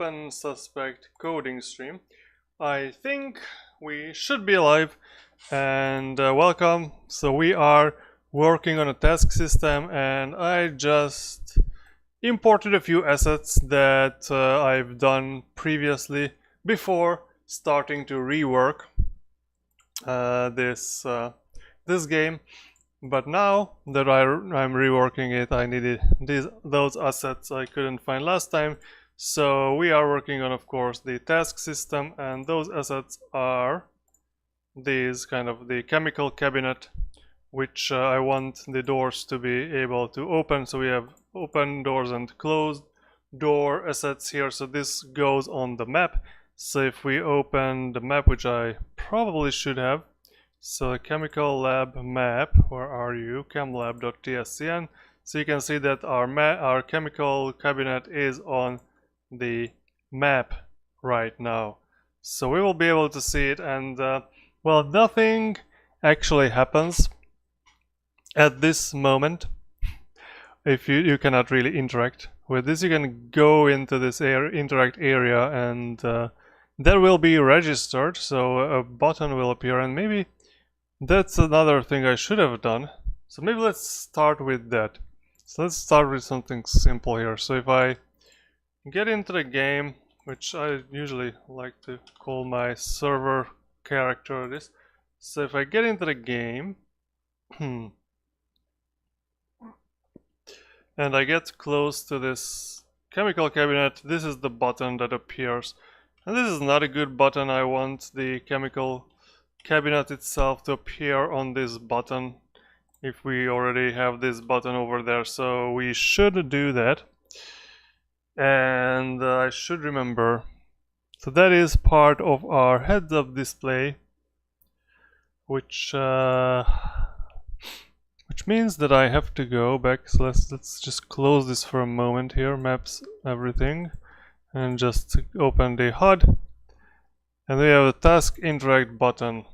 OpenSuspect Coding stream. I think we should be live, and welcome. So we are working on a task system, and I just imported a few assets that I've done previously before starting to rework this game. But now that I'm reworking it, I needed those assets I couldn't find last time. So we are working on, of course, the task system, and those assets are these kind of the chemical cabinet, which I want the doors to be able to open. So we have open doors and closed door assets here. So this goes on the map. So if we open the map, which I probably should have, so chemical lab map, where are you? chemlab.tscn. So you can see that our chemical cabinet is on the map right now. So we will be able to see it, and well, nothing actually happens at this moment. If you cannot really interact with this, you can go into this interact area, and that will be registered. So a button will appear, and maybe that's another thing I should have done. So maybe let's start with that. So let's start with something simple here. So if I get into the game, which I usually like to call my server character this. So if I get into the game, and I get close to this chemical cabinet, this is the button that appears. And this is not a good button. I want the chemical cabinet itself to appear on this button if we already have this button over there. So we should do that, and I should remember. So that is part of our heads-up display, which means that I have to go back. So let's just close this for a moment here, maps everything, and just open the HUD. And we have a task interact button.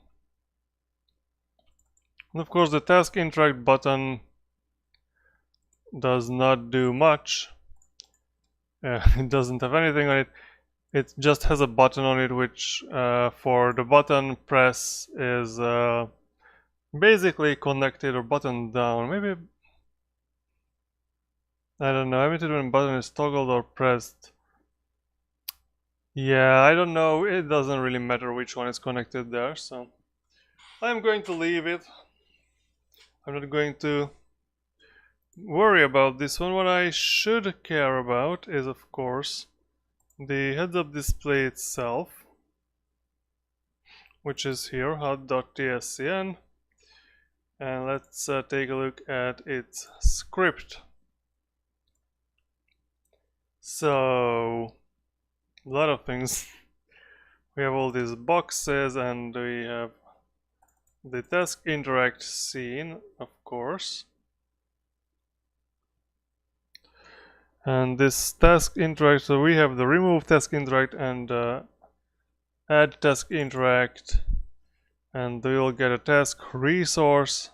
And of course the task interact button does not do much. It doesn't have anything on it. It just has a button on it, which for the button press is basically connected or button down. Maybe, I don't know, emitted when button is toggled or pressed. Yeah, I don't know, it doesn't really matter which one is connected there, so I'm going to leave it. I'm not going to worry about this one. What I should care about is, of course, the heads-up display itself, which is here, HUD.tscn, and let's take a look at its script. So a lot of things. We have all these boxes, and we have the task interact scene, of course. And this task interact, so we have the remove task interact and add task interact, and we'll get a task resource,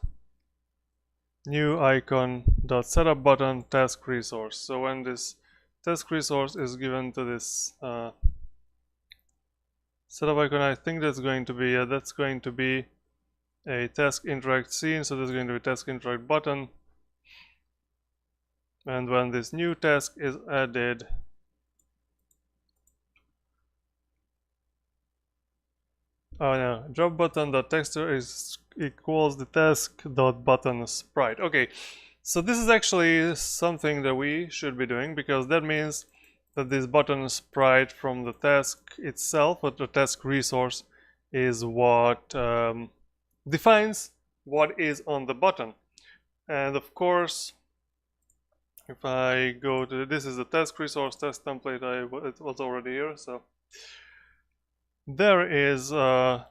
new icon dot setup button, task resource. So when this task resource is given to this setup icon, I think that's going to be a task interact scene. So there's going to be task interact button, and when this new task is added, oh no, drop button dot texture is equals the task dot button sprite. Okay, so this is actually something that we should be doing, because that means that this button sprite from the task itself, or the task resource, is what defines what is on the button. And of course, if I go to, this is the task resource test template, it was already here. So there is a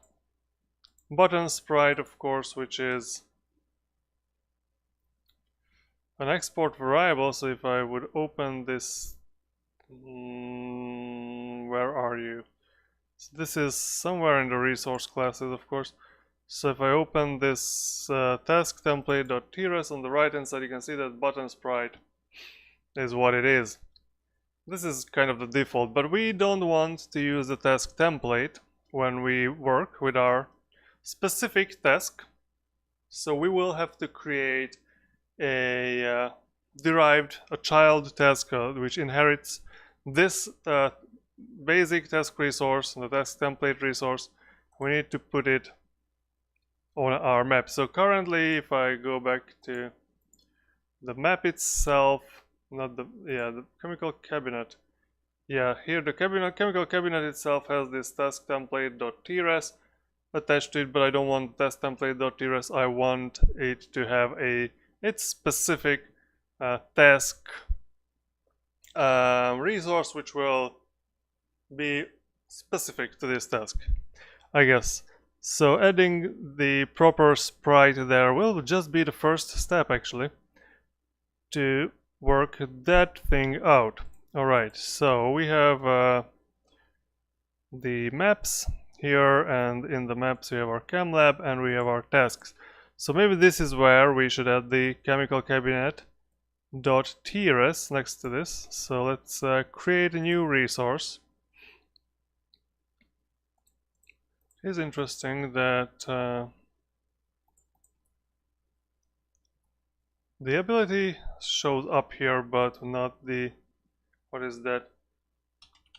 button sprite, of course, which is an export variable. So if I would open this, where are you? So this is somewhere in the resource classes, of course. So if I open this task template.trs on the right hand side, you can see that button sprite is what it is. This is kind of the default, but we don't want to use the task template when we work with our specific task. So we will have to create a child task which inherits this basic task resource, the task template resource. We need to put it on our map. So currently, if I go back to the map itself, not the chemical cabinet. Yeah, here the chemical cabinet itself has this task template.trs attached to it, but I don't want task template.trs. I want it to have its specific task resource, which will be specific to this task, I guess. So adding the proper sprite there will just be the first step, actually, to work that thing out. Alright, so we have the maps here, and in the maps we have our chem lab and we have our tasks. So maybe this is where we should add the chemical cabinet .trs next to this. So let's create a new resource. It is interesting that the ability shows up here, but not the, what is that,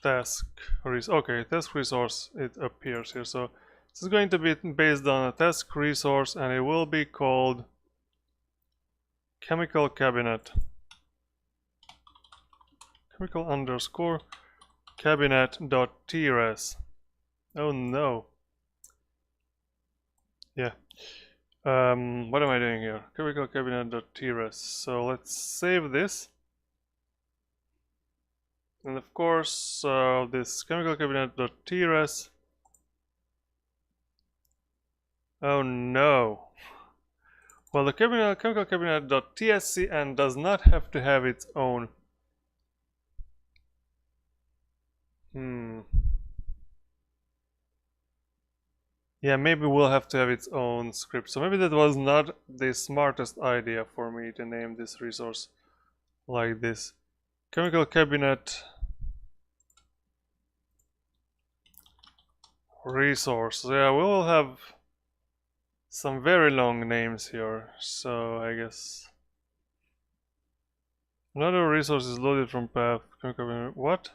task okay, task resource, it appears here. So this is going to be based on a task resource, and it will be called chemical cabinet, chemical underscore cabinet.trs. Oh no. Yeah. What am I doing here? Chemical cabinet.trs. So let's save this. And of course, this chemical cabinet.trs. Oh no. Well, the chemical cabinet.tscn does not have to have its own. Yeah, maybe we'll have to have its own script. So maybe that was not the smartest idea for me to name this resource like this. Chemical cabinet resource. Yeah, we will have some very long names here. So I guess another resource is loaded from path. Chemical cabinet. What?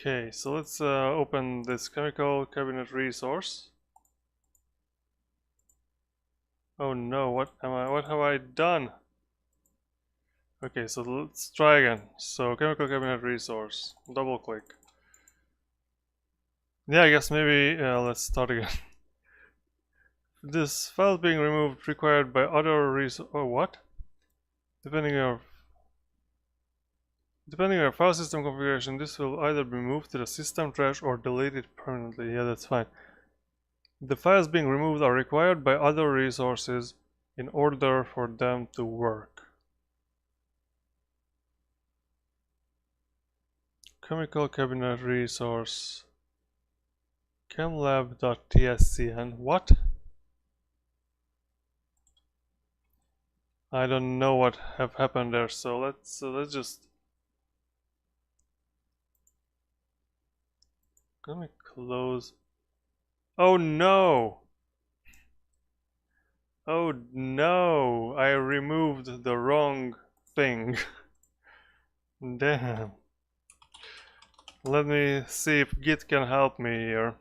Okay, so let's open this chemical cabinet resource. Oh no, what have I done? Okay, so let's try again. So chemical cabinet resource, double click. Yeah, I guess maybe let's start again. This file is being removed required by other resource. Oh, what? Depending on your file system configuration, this will either be moved to the system trash or deleted permanently. Yeah, that's fine. The files being removed are required by other resources in order for them to work. Chemical cabinet resource chemlab.tscn. What? I don't know what have happened there, so let's just, let me close. Oh no! Oh no! I removed the wrong thing. Damn. Let me see if Git can help me here.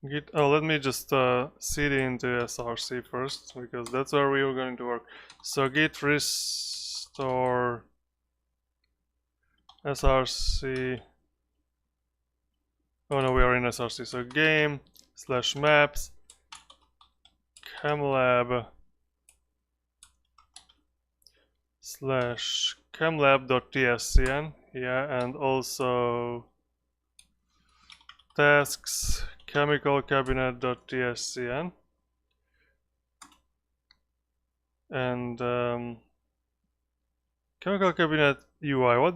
Git, oh, let me just cd into src first, because that's where we are going to work. So git restore src. Oh no, we are in src. So game / maps chemlab / chemlab.tscn. Yeah, and also tasks chemical cabinet.tscn. And chemical cabinet UI. What?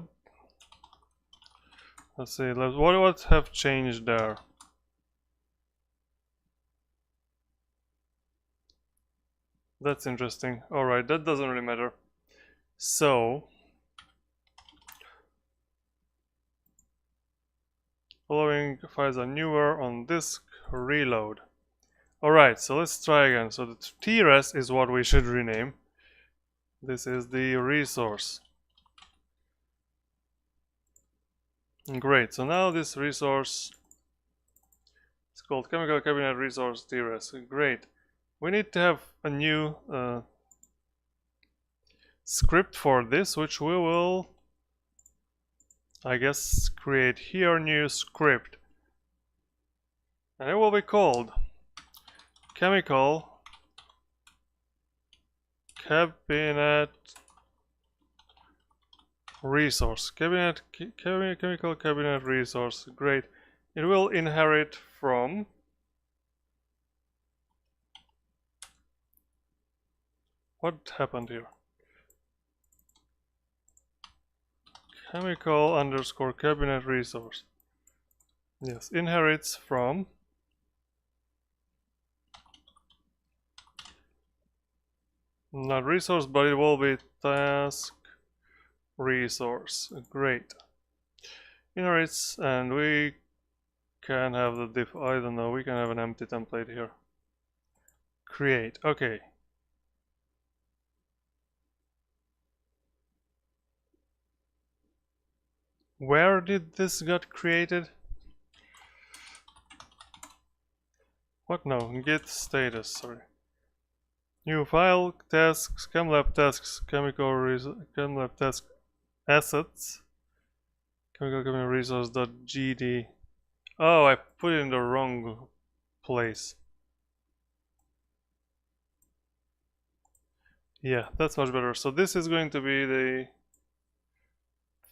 Let's see. What have changed there? That's interesting. Alright, that doesn't really matter. So, following files are newer on disk, reload. Alright, so let's try again. So the TRES is what we should rename. This is the resource. Great, so now this resource is called chemical cabinet resource TRES. Great. We need to have a new script for this, which we will, I guess, create here, new script. And it will be called chemical cabinet resource. Chemical cabinet resource. Great. It will inherit from what happened here? Chemical underscore cabinet resource. Yes, inherits from not resource, but it will be task resource. Great. Inherits, and we can have the diff. I don't know, we can have an empty template here. Create. Okay. Where did this get created? What? No, git status, sorry. New file, tasks, chemlab tasks, chemlab task assets, chemical cabinet resource.gd. Oh, I put it in the wrong place. Yeah, that's much better. So this is going to be the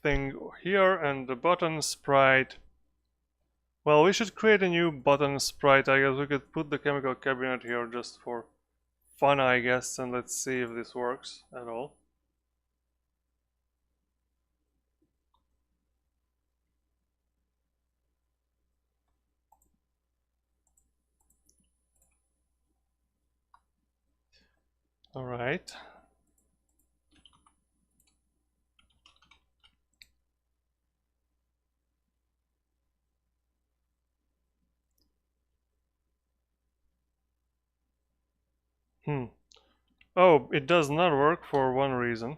thing here, and the button sprite. Well, we should create a new button sprite. I guess we could put the chemical cabinet here just for fun, I guess, and let's see if this works at all. All right. Oh, it does not work for one reason.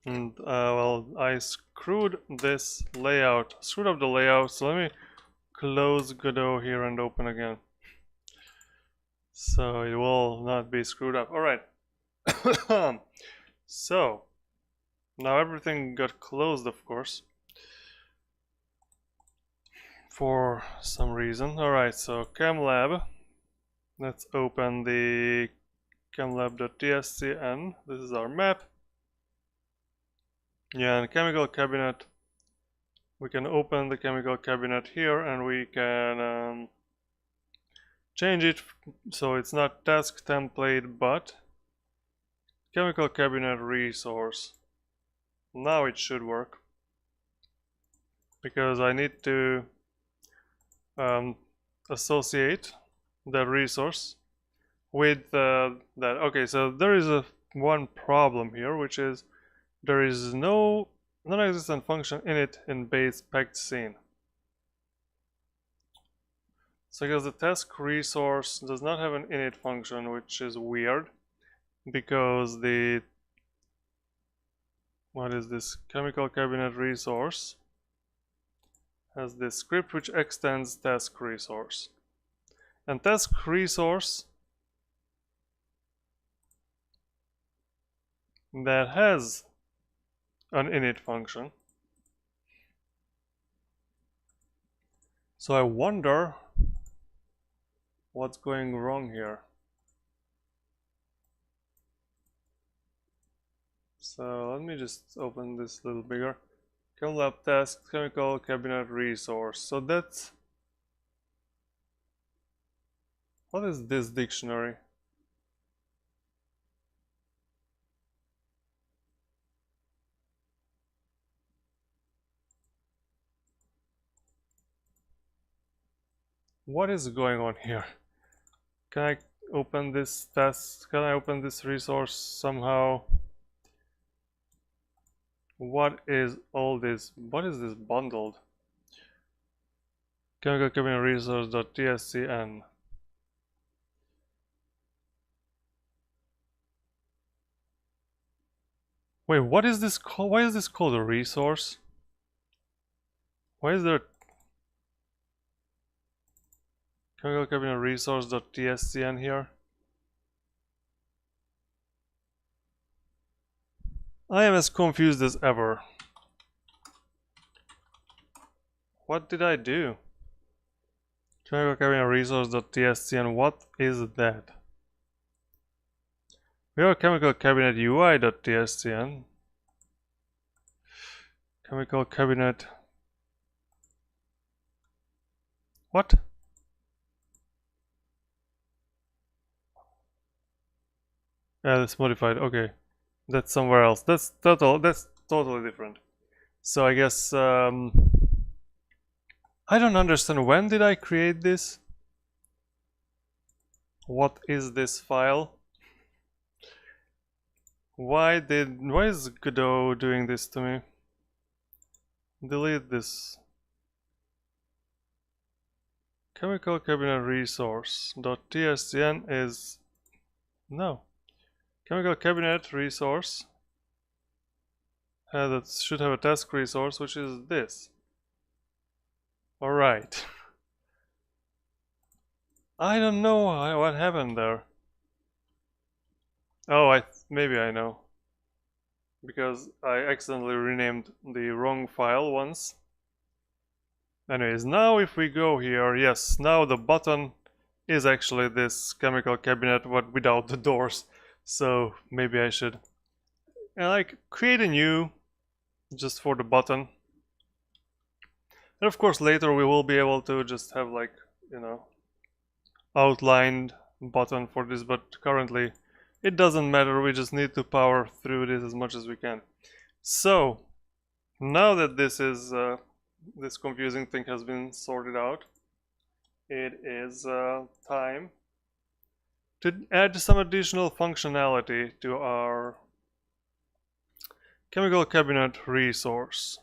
And well, I screwed up the layout, so let me close Godot here and open again. So it will not be screwed up. Alright. So, now everything got closed, of course. For some reason. Alright, so ChemLab. Let's open the chemlab.tscn. This is our map. Yeah, and chemical cabinet. We can open the chemical cabinet here, and we can change it so it's not task template but chemical cabinet resource. Now it should work, because I need to associate the resource with that. Okay, so there is one problem here, which is there is no non-existent function init in base packed scene. So I guess the task resource does not have an init function, which is weird, because the what is this chemical cabinet resource has this script which extends task resource, and task resource that has an init function. So I wonder what's going wrong here. So let me just open this a little bigger. ChemLab task, chemical cabinet resource. So that's, what is this dictionary? What is going on here? Can I open this task? Can I open this resource somehow? What is all this? What is this bundled? Chemical cabinet resource.tscn. Wait, what is this called? Why is this called a resource? Why is there chemical cabinet resource.tscn here? I am as confused as ever. What did I do? Chemical cabinet resource.tscn, what is that? We have a chemical cabinet UI.tscn. Chemical cabinet. What? Yeah, that's modified. Okay, that's somewhere else. That's totally different. So I guess I don't understand. When did I create this? What is this file? Why is Godot doing this to me? Delete this. Chemical cabinet resource.tscn is no. Chemical cabinet resource that should have a task resource, which is this. Alright. I don't know what happened there. Oh, maybe I know. Because I accidentally renamed the wrong file once. Anyways, now if we go here, yes, now the button is actually this chemical cabinet, but without the doors. So maybe I should like create a new just for the button. And of course later we will be able to just have like, you know, outlined button for this, but currently it doesn't matter. We just need to power through this as much as we can. So now that this is this confusing thing has been sorted out, it is time to add some additional functionality to our chemical cabinet resource.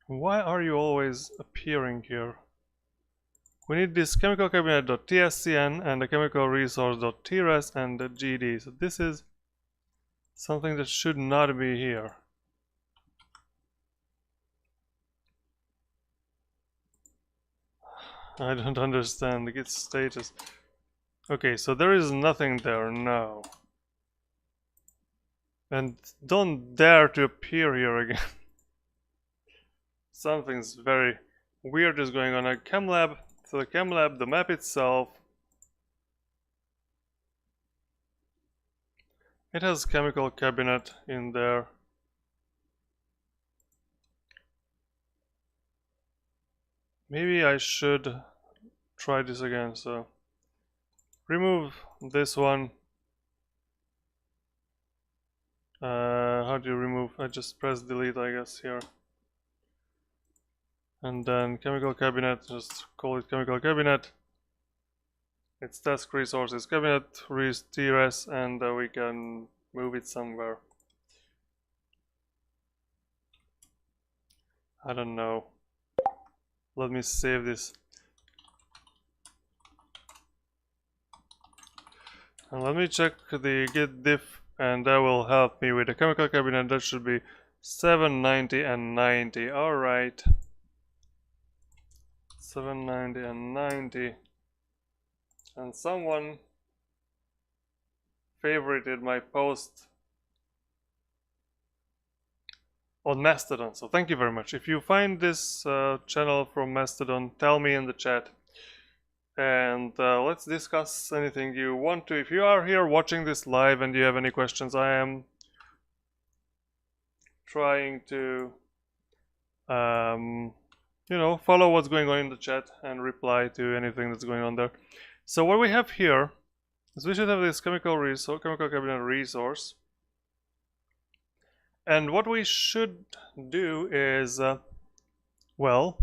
Why are you always appearing here? We need this chemical cabinet.tscn and the chemical resource.tres and the gd. So this is something that should not be here. I don't understand the git status. Okay, so there is nothing there now. And don't dare to appear here again. Something's very weird is going on at ChemLab. So the ChemLab, the map itself, it has chemical cabinet in there. Maybe I should try this again. So remove this one. How do you remove? I just press delete, I guess, here. And then chemical cabinet, just call it chemical cabinet. Its task resources cabinet trs, and we can move it somewhere. I don't know. Let me save this. And let me check the git diff, and that will help me with the chemical cabinet. That should be 790 and 90. Alright. 790 and 90. And someone favorited my post on Mastodon, so thank you very much. If you find this channel from Mastodon, tell me in the chat, and let's discuss anything you want to. If you are here watching this live and you have any questions, I am trying to you know, follow what's going on in the chat and reply to anything that's going on there. So what we have here is we should have this chemical cabinet resource. And what we should do is, well,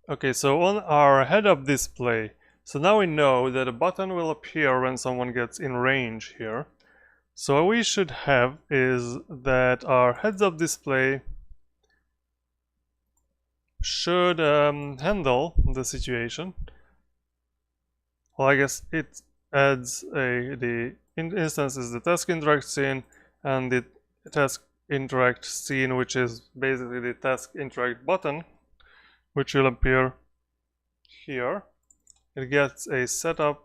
Okay, so on our head-up display, so now we know that a button will appear when someone gets in range here. So what we should have is that our heads-up display should handle the situation. Well, I guess it adds the instance is the task interact scene and the task interact scene, which is basically the task interact button, which will appear here. It gets a setup.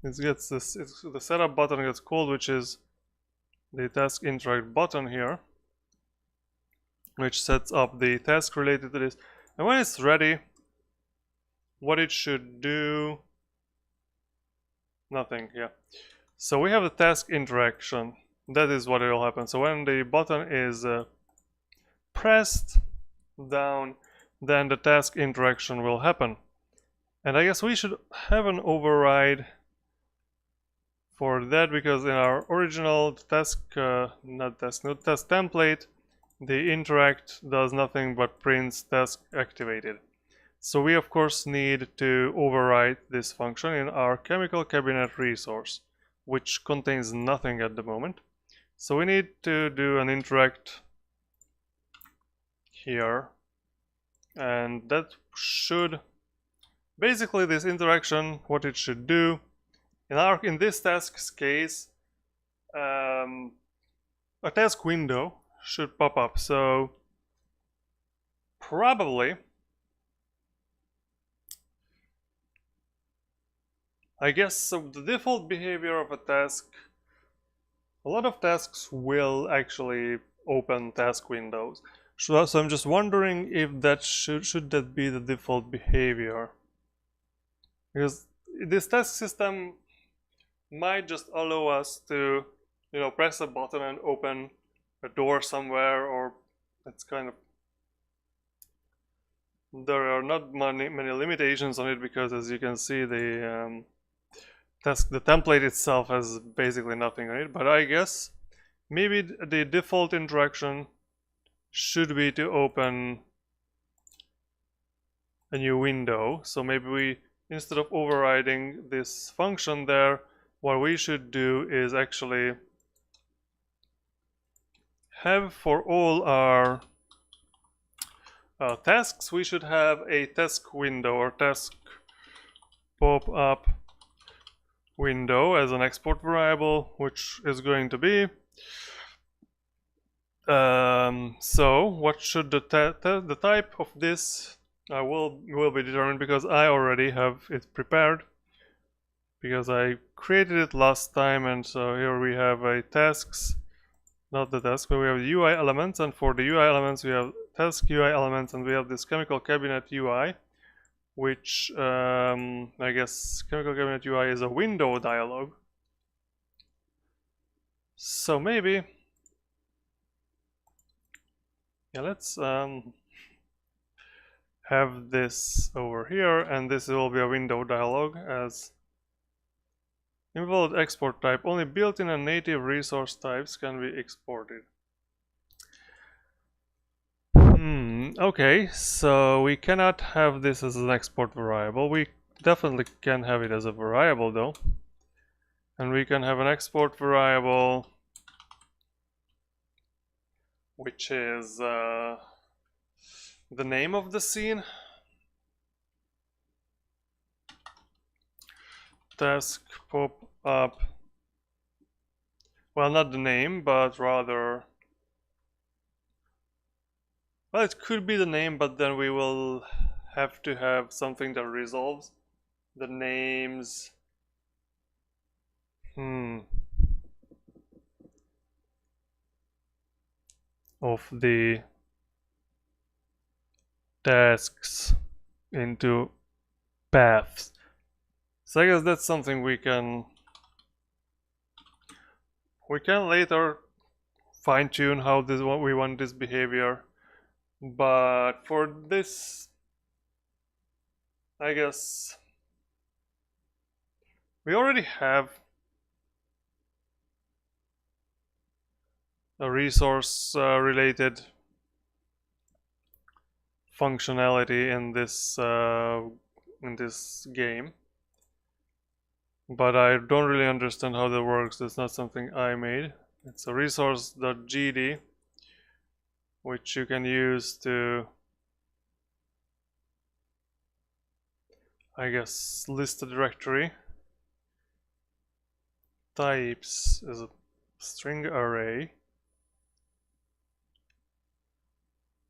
It gets this. The setup button gets called, which is the task interact button here, which sets up the task related to this. And when it's ready, what it should do, nothing, yeah. So we have the task interaction. That is what will happen. So when the button is pressed down, then the task interaction will happen. And I guess we should have an override for that, because in our original task, not task template, the interact does nothing but prints task activated. So we of course need to override this function in our chemical cabinet resource, which contains nothing at the moment. So we need to do an interact here, and that should basically, this interaction, what it should do in this task's case, a task window should pop up. So probably, I guess, so the default behavior of a task, a lot of tasks will actually open task windows. So I'm just wondering if that should that be the default behavior, because this task system might just allow us to, press a button and open a door somewhere, or it's kind of, there are not many limitations on it, because as you can see, the template itself has basically nothing on it. But I guess maybe the default interaction should be to open a new window. So maybe we, instead of overriding this function there, what we should do is actually have, for all our tasks, we should have a task window or task pop-up window as an export variable, which is going to be so what should the type of this will be determined, because I already have it prepared, because I created it last time. And so here we have a tasks, not the task, but we have UI elements, and for the UI elements we have task UI elements, and we have this chemical cabinet UI, which I guess chemical cabinet UI is a window dialog. So maybe, yeah, let's have this over here, and this will be a window dialog as invalid export type. Only built-in and native resource types can be exported. Okay, so we cannot have this as an export variable. We definitely can have it as a variable though. And we can have an export variable which is the name of the scene. Task pop up. Well, not the name, but rather, well, it could be the name, but then we will have to have something that resolves the names. Of the tasks into paths. So I guess that's something we can later fine-tune how we want this behavior. But for this, I guess we already have a resource related functionality in this game, but I don't really understand how that works. It's not something I made. It's a resource.gd, which you can use to, I guess, list a directory. Types is a string array,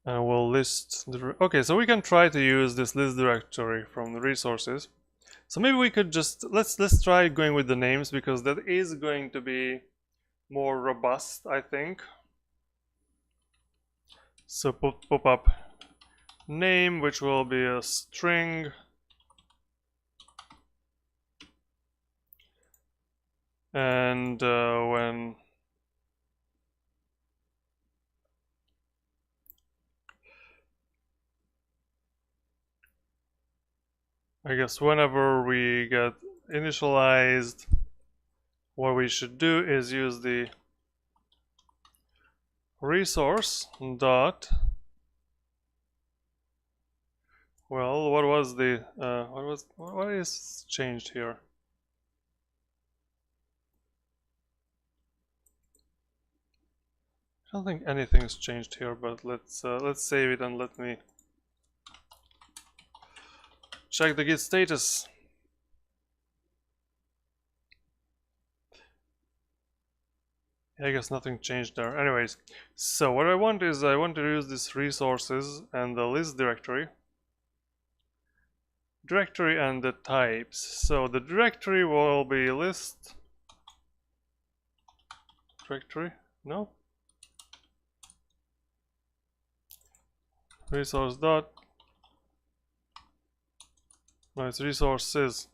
and we'll list the. Okay, so we can try to use this list directory from the resources. So maybe we could just let's try going with the names, because that is going to be more robust, I think. So pop up name, which will be a string, and when I guess whenever we get initialized, what we should do is use the resource dot. Well, what was the what is changed here? I don't think anything's changed here, but let's save it and let me check the git status. I guess nothing changed there. Anyways, so what I want is I want to use this resources and the list directory and the types. So the directory will be list directory. No. Resource dot. No, it's resources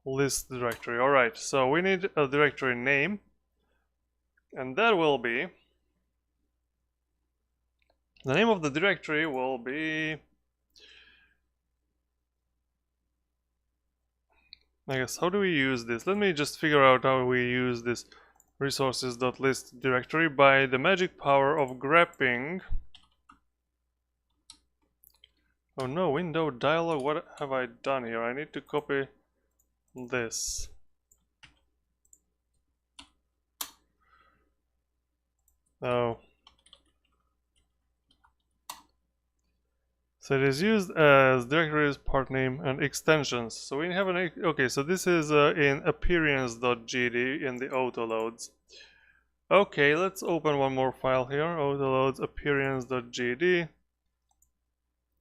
list directory. All right. So we need a directory name, and that will be the name of the directory will be, I guess, how do we use this? Let me just figure out how we use this resources.list directory by the magic power of grepping. Oh no, window dialog, what have I done here? I need to copy this. Oh. So it is used as directories, part name, and extensions. So we have an, okay, so this is in appearance.gd in the autoloads. Okay, let's open one more file here, autoloads appearance.gd.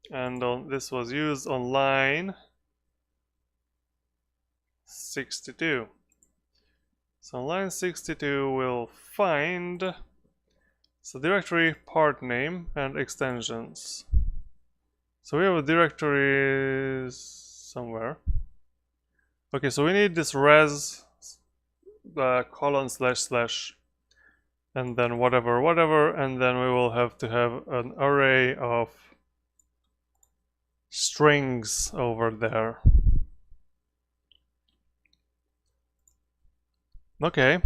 And this was used on line 62. So on line 62 we'll find the directory, part name, and extensions. So we have a directory somewhere. Okay, so we need this res colon / and then whatever, and then we will have to have an array of strings over there. Okay.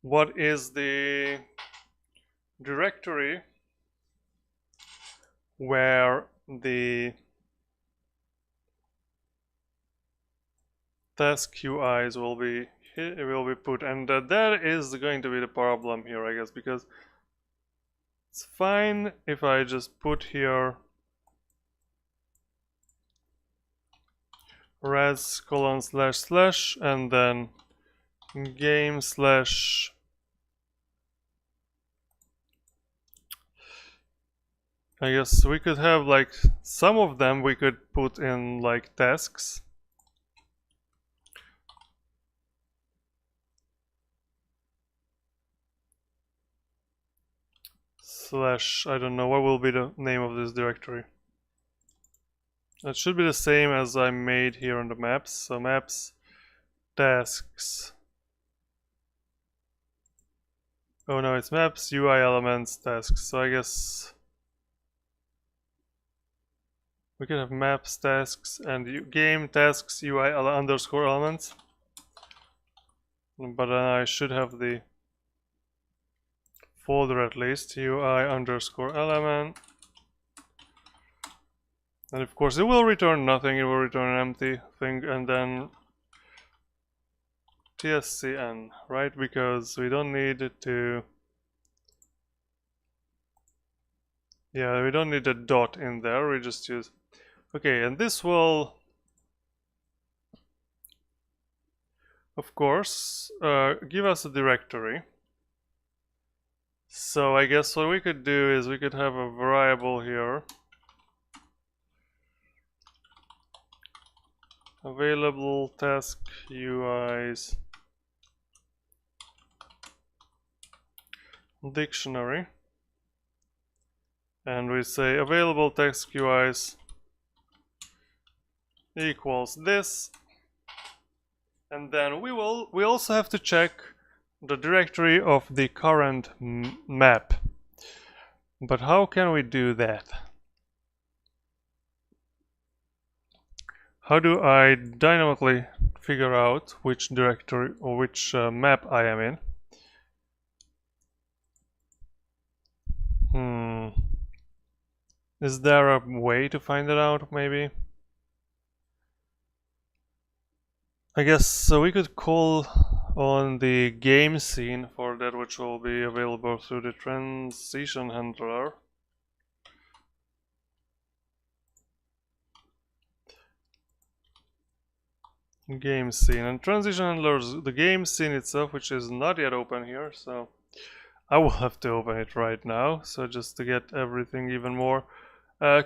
What is the directory where the task UIs will be put? And that is going to be the problem here, I guess, because it's fine if I just put here res colon / and then game / I guess we could have like some of them we could put in like tasks. / I don't know, what will be the name of this directory? It should be the same as I made here on the maps. So maps, tasks. Oh no, it's maps, UI elements, tasks. So I guess we can have maps, tasks, and game tasks, UI underscore elements. But then I should have the folder at least, UI underscore element. And of course it will return nothing, it will return an empty thing, and then tscn, right? Because we don't need it to, yeah, we don't need a dot in there, we just use, okay, and this will, of course, give us a directory. So I guess what we could do is we could have a variable here, available task UIs dictionary, and we say available task UIs equals this, and then we also have to check the directory of the current map. But how can we do that? How do I dynamically figure out which directory or which map I am in? Is there a way to find it out, maybe? I guess so we could call on the game scene for that, which will be available through the transition handler. Game scene, and transition handlers, the game scene itself, which is not yet open here, so I will have to open it right now, so just to get everything even more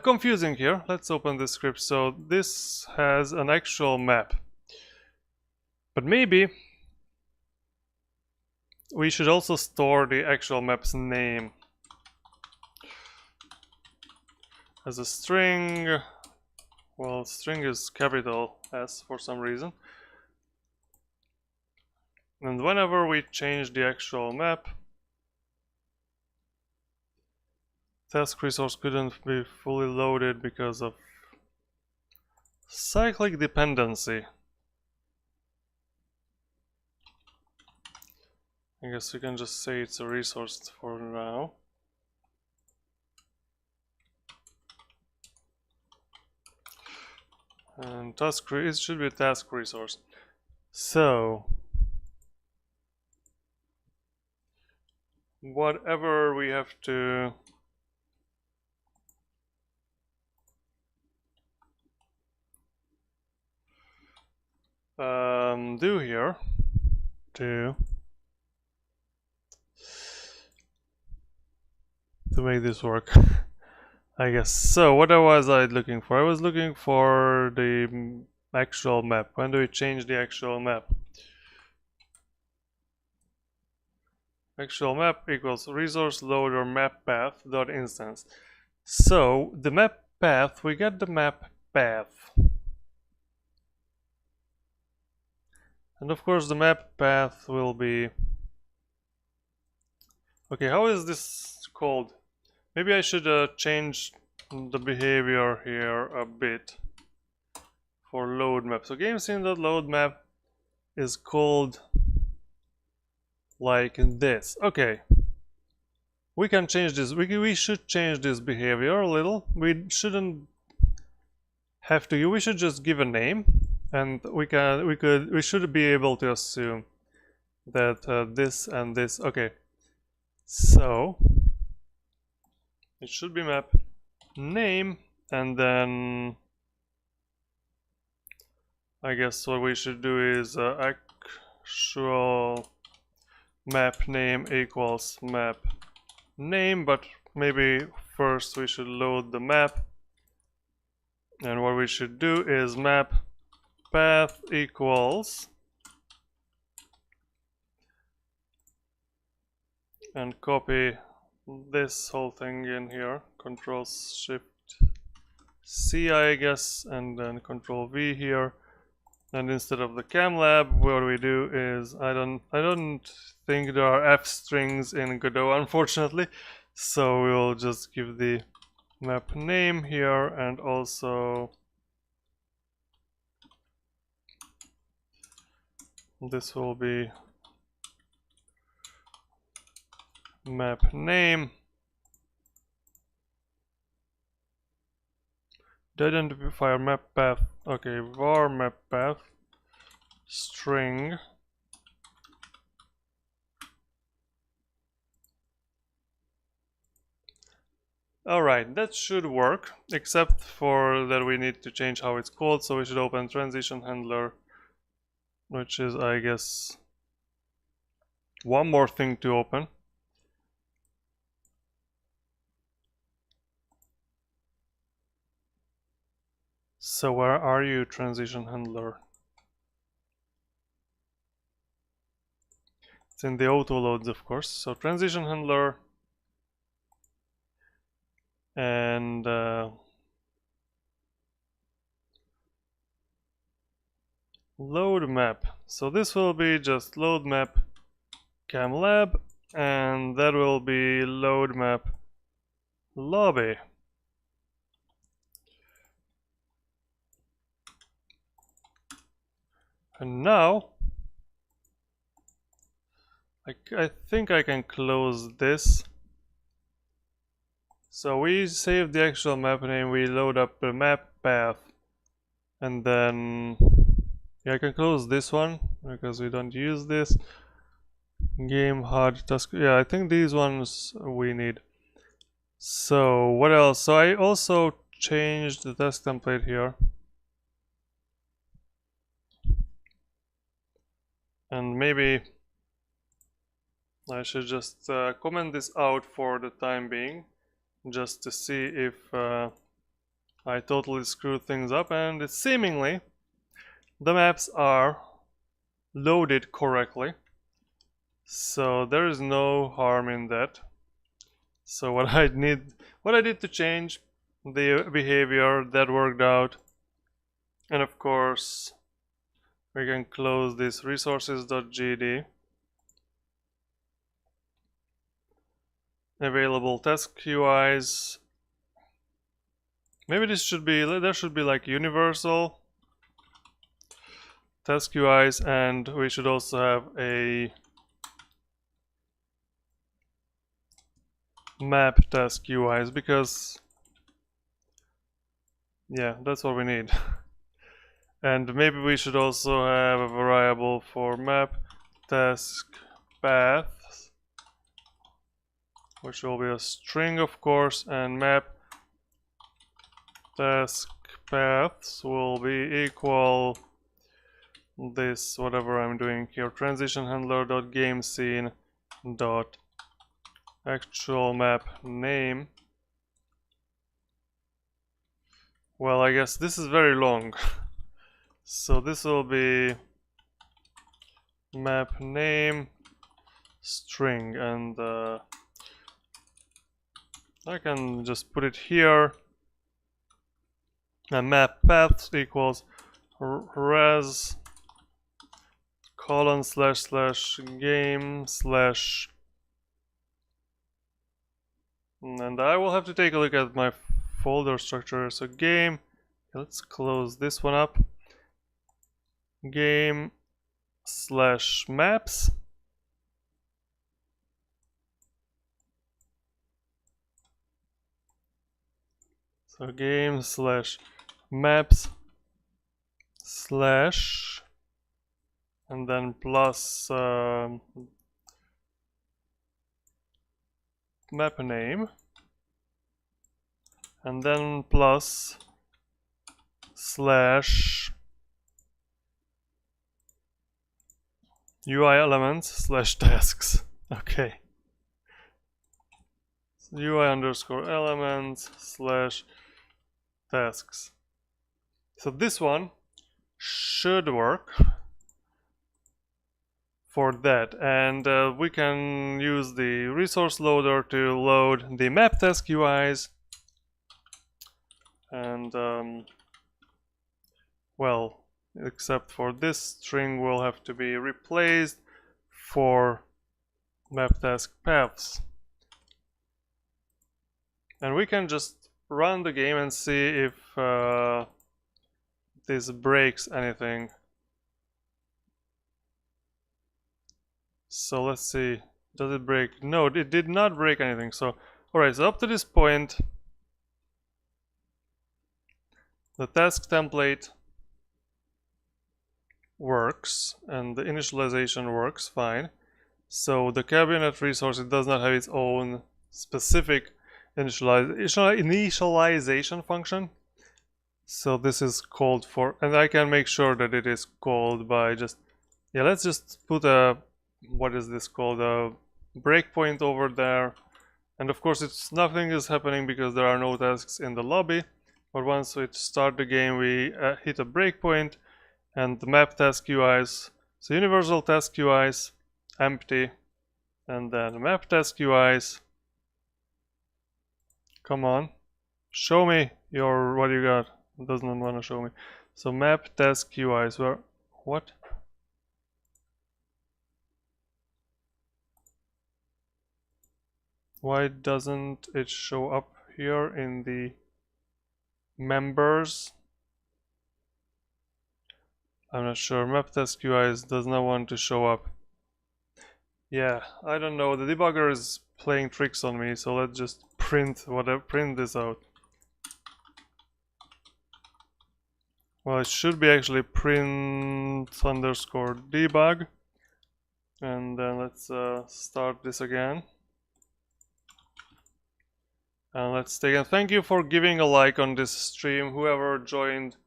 confusing here. Let's open the script. So this has an actual map, but maybe we should also store the actual map's name as a string. Well, string is capital S for some reason. And whenever we change the actual map, task resource couldn't be fully loaded because of cyclic dependency. I guess we can just say it's a resource for now. And it should be a task resource. So whatever we have to do here to make this work. I guess. So what was I looking for? I was looking for the actual map. When do we change the actual map? Actual map equals resource loader map path dot instance. So the map path, we get the map path. And of course the map path will be... Okay, how is this called? Maybe I should change the behavior here a bit for load map. So game.scene.load map is called like this. Okay, we can change this. We should change this behavior a little. We shouldn't have to. We should just give a name, and we should be able to assume that this and this. Okay, so it should be map name, and then I guess what we should do is actual map name equals map name, but maybe first we should load the map, and what we should do is map path equals, and copy this whole thing in here, Control Shift C I guess, and then Control V here. And instead of the camlab, what we do is I don't think there are F strings in Godot, unfortunately, so we'll just give the map name here, and also this will be map name, the identifier map path, okay, var map path, string, alright, that should work, except for that we need to change how it's called, so we should open transition handler, which is, I guess, one more thing to open. So where are you, transition handler? It's in the auto loads, of course. So transition handler and load map. So this will be just load map cam lab, and that will be load map lobby. And now I think I can close this. So we save the actual map name, we load up the map path, and then yeah, I can close this one because we don't use this. Game hard task, yeah, I think these ones we need. So what else? So I also changed the task template here. And maybe I should just comment this out for the time being, just to see if I totally screwed things up, and it's seemingly the maps are loaded correctly, so there is no harm in that. So what I did to change the behavior, that worked out, and of course we can close this resources.gd. Available task UIs. Maybe there should be like universal task UIs, and we should also have a map task UIs, because yeah, that's what we need. And maybe we should also have a variable for map task paths, which will be a string, of course, and map task paths will be equal this, whatever I'm doing here, transition handler dot game scene dot actual map name. Well, I guess this is very long. So this will be map name string, and I can just put it here, and map paths equals res colon slash slash game slash, and I will have to take a look at my folder structure. So game, let's close this one up, game slash maps, so game slash maps slash, and then plus map name, and then plus slash UI elements slash tasks. Okay. So UI underscore elements slash tasks. So this one should work for that, and we can use the resource loader to load the map task UIs, and well, except for this string will have to be replaced for map task paths. And we can just run the game and see if this breaks anything. So let's see, Does it break? No, it did not break anything. So, alright, so up to this point, the task template works and the initialization works fine. So the cabinet resource, it does not have its own specific initialization function. So this is called for, and I can make sure that it is called by just, yeah, let's just put a, what is this called, a breakpoint over there. And of course it's nothing is happening because there are no tasks in the lobby, but once we start the game we hit a breakpoint and the map task UIs, so universal task UIs empty, and then map task UIs, come on, show me your, what you got. It doesn't want to show me. So map task UIs, where, what? Why doesn't it show up here in the members? I'm not sure. Map task UIs does not want to show up. Yeah, I don't know. The debugger is playing tricks on me, so let's just print this out. Well, it should be actually print underscore debug, and then let's start this again. And let's take, and thank you for giving a like on this stream, whoever joined,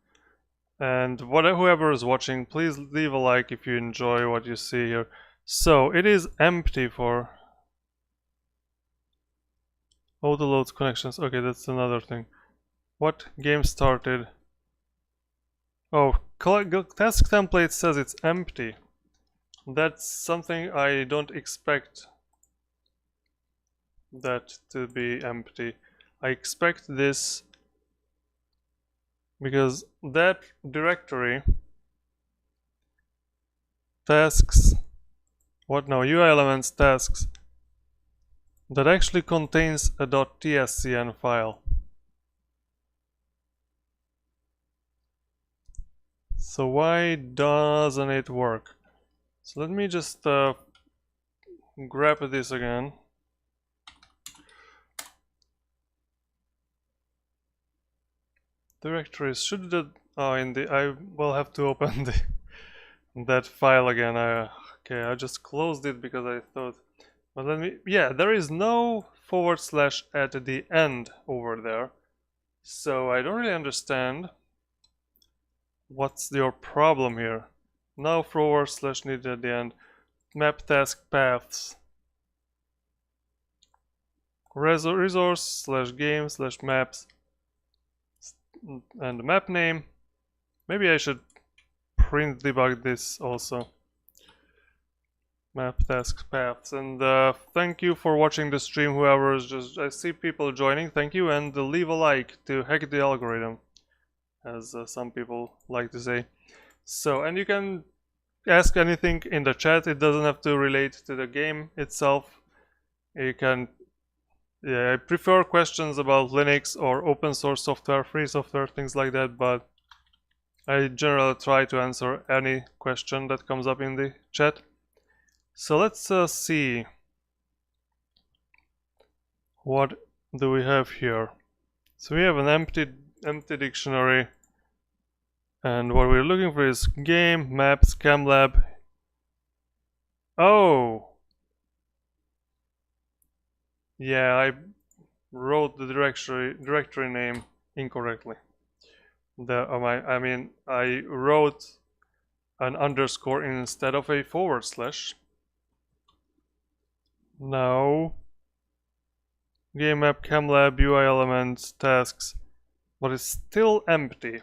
and whoever is watching, please leave a like if you enjoy what you see here. So it is empty for auto loads connections. Okay, that's another thing. What game started? Oh, task template says it's empty. That's something I don't expect that to be empty. I expect this because that directory tasks, what now, UI elements tasks, that actually contains a .tscn file. So why doesn't it work? So let me just grab this again. Directories should that, oh, in the, I will have to open the that file again. Okay, I just closed it because I thought, but let me, yeah, there is no / at the end over there, so I don't really understand what's your problem here. No / needed at the end. Map task paths, resource / game / maps, and map name. Maybe I should print debug this also. Map task paths. And thank you for watching the stream, whoever is just, I see people joining, thank you, and leave a like to hack the algorithm, as some people like to say. So, and you can ask anything in the chat, it doesn't have to relate to the game itself. You can, yeah, I prefer questions about Linux or open source software, free software, things like that, but I generally try to answer any question that comes up in the chat. So let's see, what do we have here? So we have an empty dictionary, and what we're looking for is game, maps, camlab. Oh, yeah, I wrote the directory name incorrectly. I mean, I wrote an underscore instead of a /. Now, game map, camlab, UI elements, tasks, but it's still empty.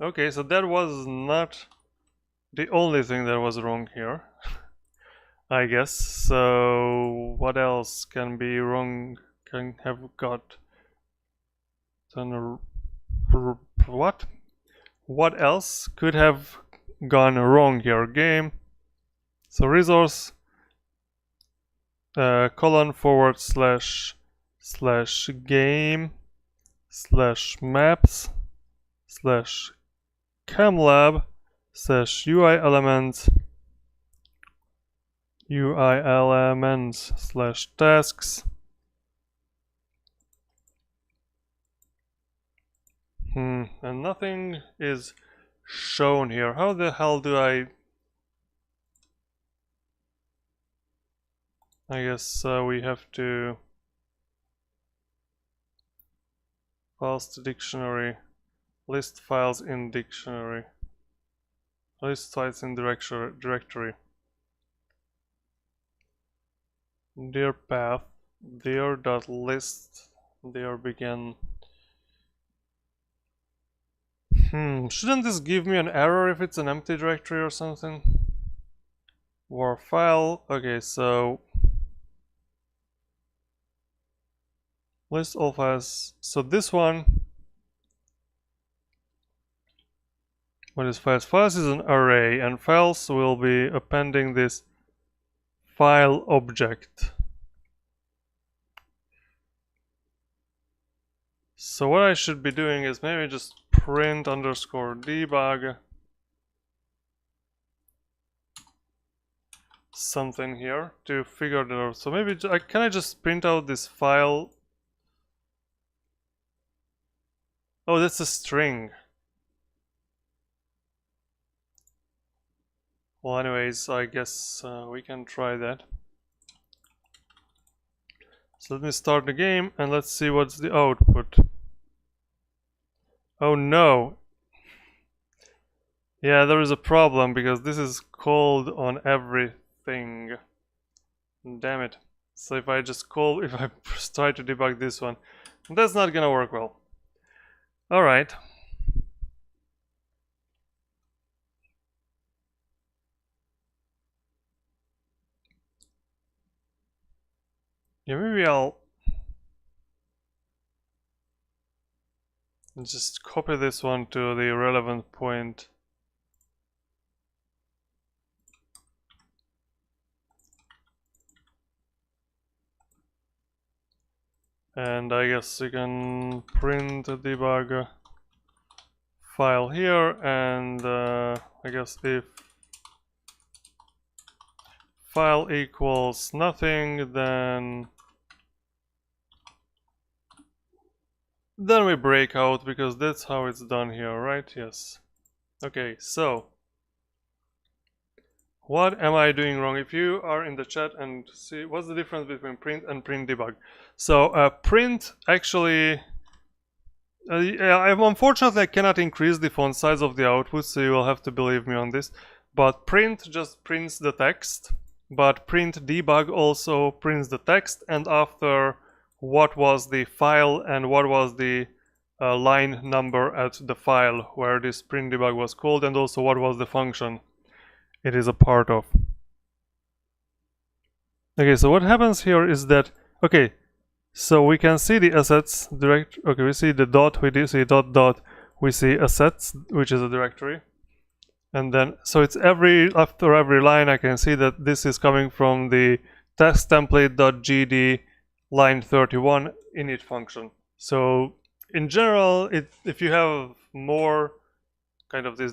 Okay, so that was not the only thing that was wrong here, I guess. So what else can be wrong? Can have got done? What? What else could have gone wrong here? Game. So resource colon / game / maps / camlab / UI elements UI_elements/tasks. And nothing is shown here. How the hell do I guess we have to files to dictionary, list files in dictionary, list files in directory. Dir path, dir.list, dir begin. Shouldn't this give me an error if it's an empty directory or something? War file, okay, so list all files. So this one, what is files? Files is an array, and files will be appending this file object. So what I should be doing is maybe just print underscore debug something here to figure that out. So maybe can I just print out this file? Oh, that's a string. Well, anyways, I guess we can try that. So let me start the game and let's see what's the output. Oh no! Yeah, there is a problem because this is called on everything. Damn it. So if I try to debug this one, that's not gonna work well. Alright. Yeah, maybe I'll just copy this one to the relevant point. And I guess you can print a debug file here, and I guess if file equals nothing, then we break out, because that's how it's done here, right? Yes. Okay, so what am I doing wrong? If you are in the chat and see what's the difference between print and print debug. So print actually, unfortunately I cannot increase the font size of the output, so you will have to believe me on this. But print just prints the text, but print debug also prints the text, and after what was the file and what was the line number at the file where this print debug was called, and also what was the function it is a part of. Okay, so what happens here is that, okay, so we can see the assets direct. Okay, we see the dot, we do see dot, we see assets, which is a directory. And then, so it's after every line I can see that this is coming from the test template.gd line 31 init function. So in general, if you have more kind of this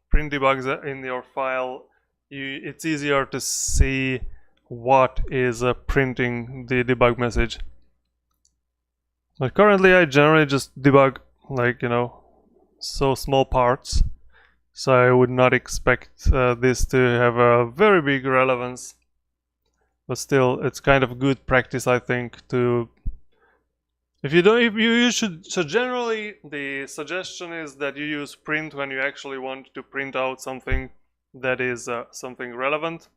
print debugs in your file, it's easier to see what is printing the debug message. But currently I generally just debug, like, so small parts. So I would not expect this to have a very big relevance. But still, it's kind of good practice, I think, to... So generally the suggestion is that you use print when you actually want to print out something that is something relevant,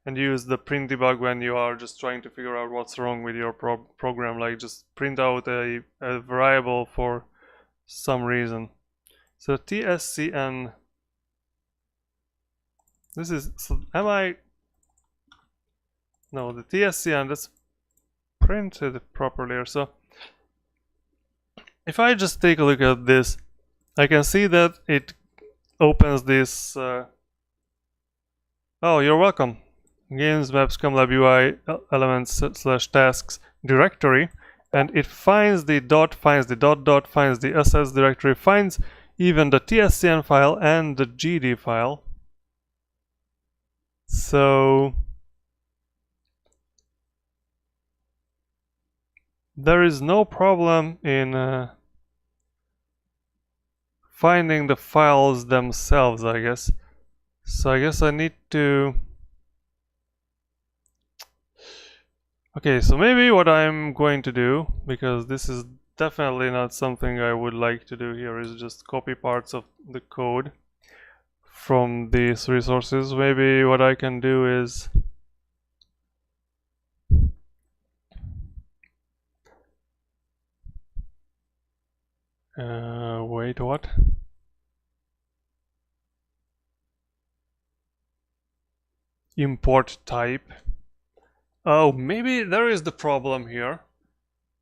and use the print debug when you are just trying to figure out what's wrong with your program, like just print out a variable for some reason. So tscn, this is, so no, the tscn, that's printed properly or so. If I just take a look at this, I can see that it opens this oh, you're welcome, games maps ComLab UI elements/tasks directory, and it finds the dot, finds the dot, finds the assets directory, finds even the tscn file and the gd file. So there is no problem in finding the files themselves, I guess. So I guess I need to... Okay, so maybe what I'm going to do, because this is definitely not something I would like to do here, is just copy parts of the code from these resources. Maybe what I can do is wait, what? Import type. Oh, maybe there is the problem here.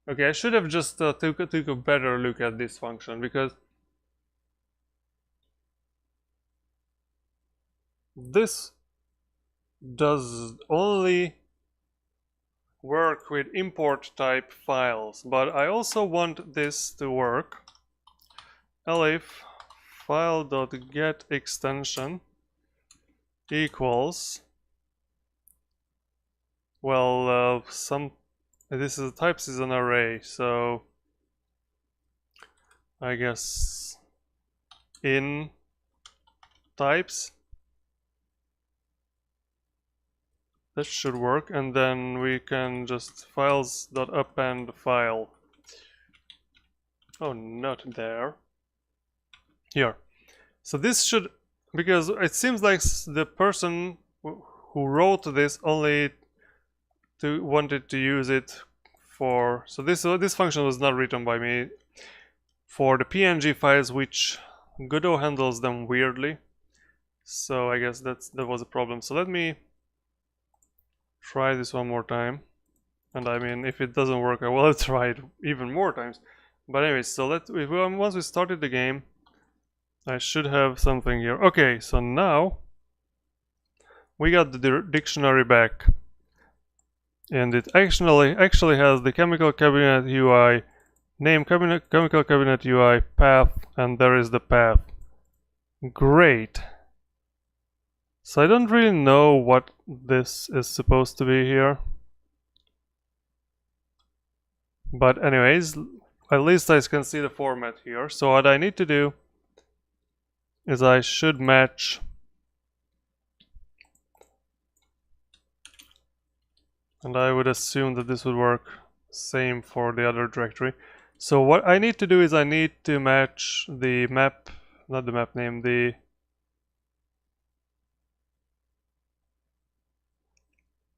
Okay, I should have just took a better look at this function, because this does only work with import type files, but I also want this to work. Elif file.get extension equals, well, this is types is an array, so I guess in types, that should work, and then we can just files.append file. Oh, not there. Here. So this should, because it seems like the person who wrote this only wanted to use it for, so this function was not written by me, for the PNG files, which Godot handles them weirdly. So I guess that was a problem. So let me try this one more time. And I mean, if it doesn't work, I will try it even more times. But anyways, so once we started the game, I should have something here. Okay, so now we got the dictionary back. And it actually has the chemical cabinet UI, name chemical cabinet UI, path, and there is the path. Great. So I don't really know what this is supposed to be here. But anyways, at least I can see the format here. So what I need to do is I should match and I would assume that this would work same for the other directory. So what I need to do is I need to match the map, not the map name, the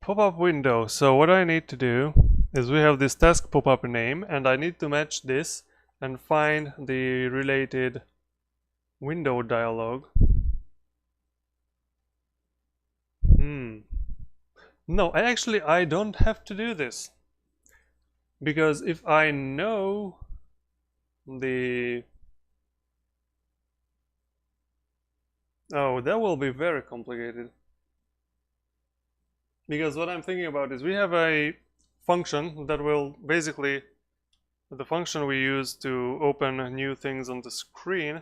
pop-up window. So what I need to do is we have this task pop-up name, and I need to match this and find the related window dialog. No, I don't have to do this, because if I know the... Oh, that will be very complicated. Because what I'm thinking about is we have a function that will basically, the function we use to open new things on the screen,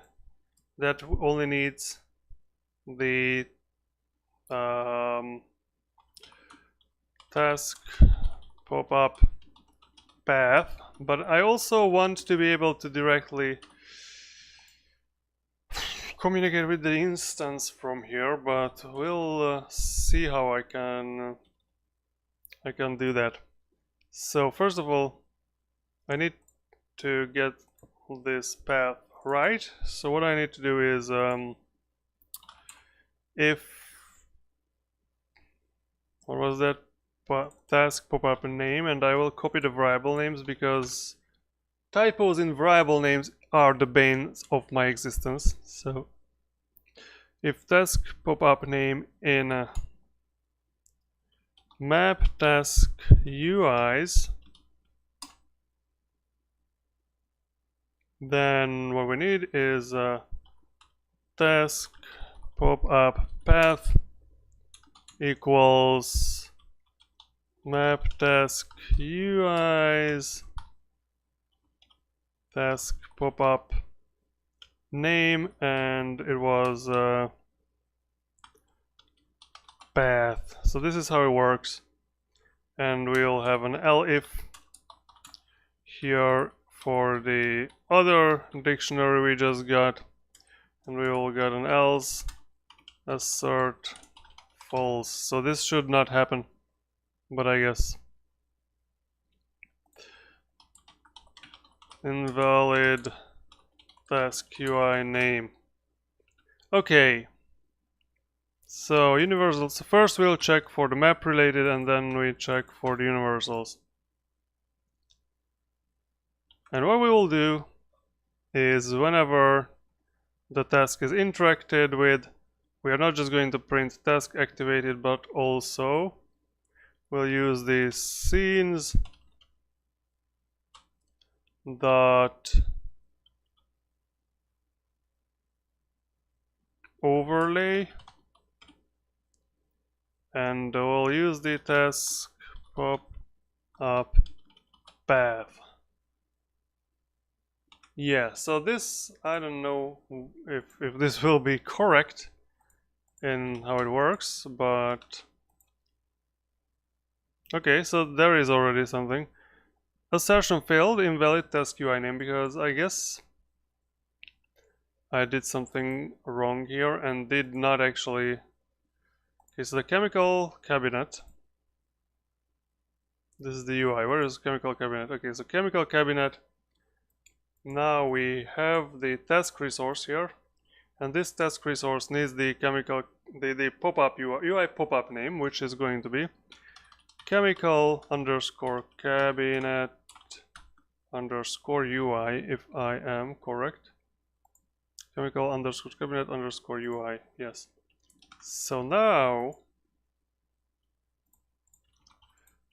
that only needs the task pop-up path, but I also want to be able to directly communicate with the instance from here, but we'll see how I can do that. So first of all, I need to get this path right. So what I need to do is if, what was that, task pop-up name, and I will copy the variable names, because typos in variable names are the bane of my existence. So if task pop-up name in map task UIs, then what we need is task pop-up path equals map task UIs task pop-up name, and it was path. So this is how it works, and we'll have an elif here for the other dictionary we just got, and we will get an else assert false. So this should not happen, but I guess. Invalid task UI name. Okay. So universals. First we'll check for the map related, and then we check for the universals. And what we will do is whenever the task is interacted with, we are not just going to print task activated, but also we'll use the scenes dot overlay, and we'll use the task pop up path. Yeah, so this, I don't know if this will be correct in how it works, but okay, so there is already something. Assertion failed, invalid task UI name, because I guess I did something wrong here and did not actually. Okay, so the chemical cabinet. This is the UI. Where is chemical cabinet? Okay, so chemical cabinet. Now we have the task resource here, and this task resource needs the chemical, the pop-up UI pop-up name, which is going to be chemical underscore cabinet underscore UI, if I am correct. Chemical underscore cabinet underscore UI, yes. So now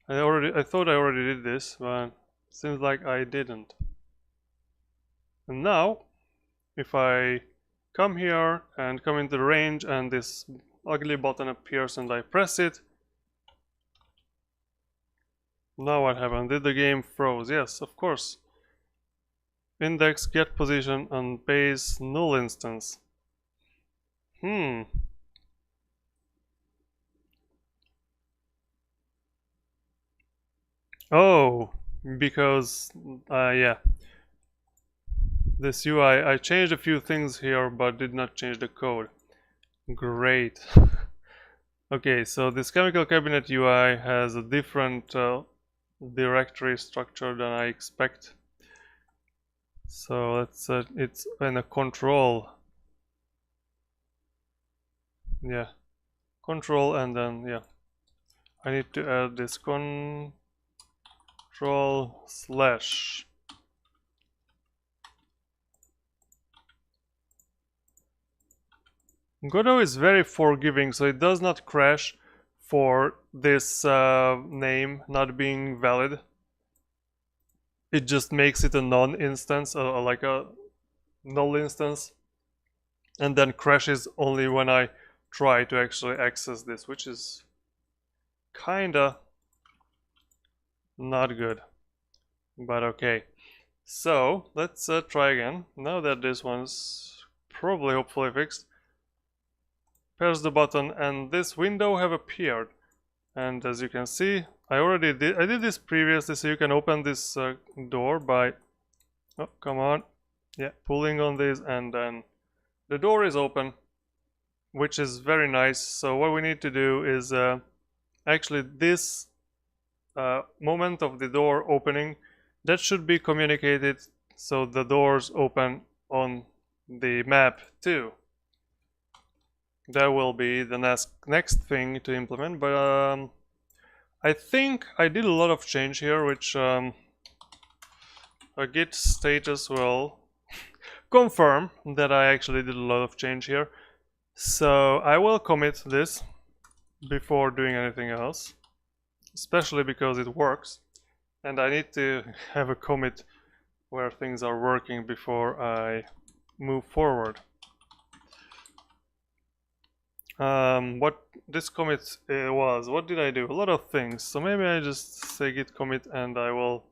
I thought I already did this, but seems like I didn't. And now if I come here and come into the range and this ugly button appears and I press it, now what happened? Did the game froze? Yes, of course. Index get position on base null instance. Oh, because yeah, this UI, I changed a few things here but did not change the code. Great. Okay, so this chemical cabinet UI has a different directory structure than I expect. So let's it's in a control. Yeah, control, and then yeah, I need to add this control slash. Godot is very forgiving, so it does not crash for this name not being valid. It just makes it a non-instance, like a null instance, and then crashes only when I try to actually access this, which is kinda not good, but okay. So let's try again. Now that this one's probably hopefully fixed, press the button and this window have appeared, and as you can see, I did this previously, so you can open this door by, oh come on, yeah, pulling on this, and then the door is open, which is very nice. So what we need to do is actually this moment of the door opening, that should be communicated so the doors open on the map too. That will be the next thing to implement, but I think I did a lot of change here, which a git status will confirm that I actually did a lot of change here. So I will commit this before doing anything else, especially because it works, and I need to have a commit where things are working before I move forward. What this commit was, what did I do? A lot of things, so maybe I just say git commit and I will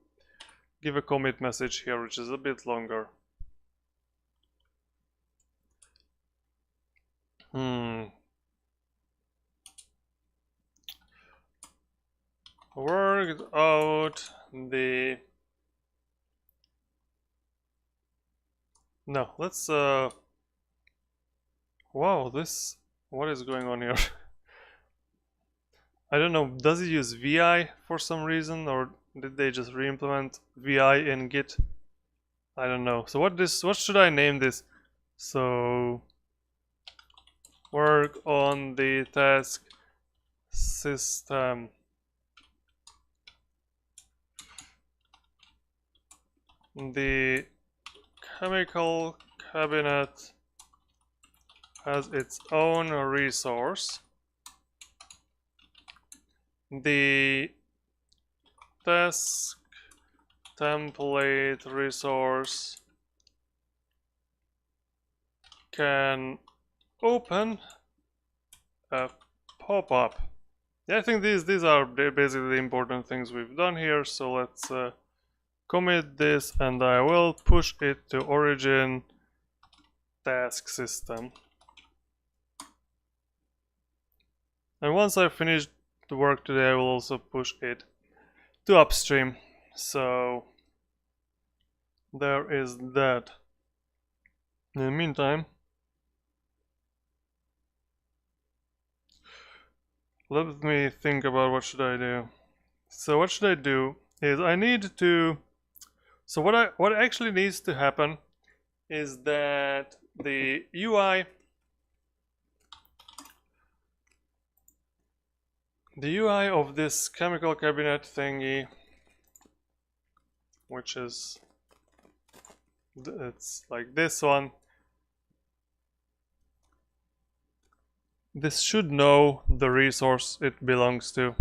give a commit message here, which is a bit longer. worked out the... No, let's wow, this... What is going on here? I don't know, does it use VI for some reason, or did they just re-implement VI in Git? I don't know. So what should I name this? So work on the task system. The chemical cabinet has its own resource. The task template resource can open a pop-up. Yeah, I think these are basically the important things we've done here. So let's commit this, and I will push it to origin task system. And once I've finished the work today, I will also push it to upstream. So there is that. In the meantime, let me think about what should I do. So what should I do is I need to... So what actually needs to happen is that the UI of this chemical cabinet thingy, which is, it's like this one, this should know the resource it belongs to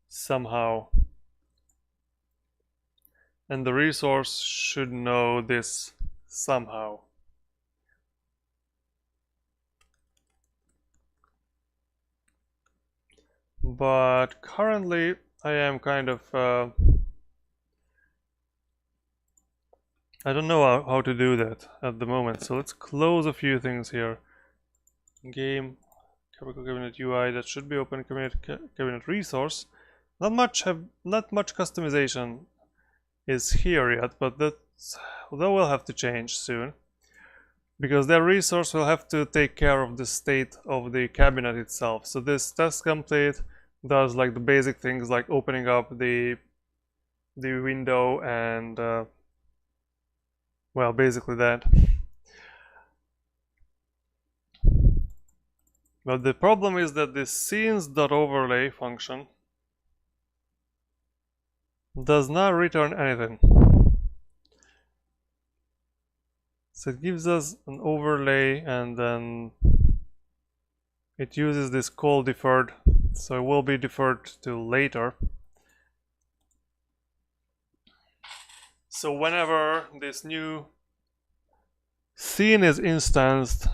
somehow, and the resource should know this somehow. But currently I am kind of I don't know how to do that at the moment, so let's close a few things here. Game chemical cabinet UI, that should be open cabinet resource. Not much customization is here yet, but that will have to change soon, because their resource will have to take care of the state of the cabinet itself. So this task template does like the basic things like opening up the window and well, basically that. But the problem is that this scenes.overlay function does not return anything. So it gives us an overlay, and then it uses this call deferred, so it will be deferred to later. So whenever this new scene is instanced,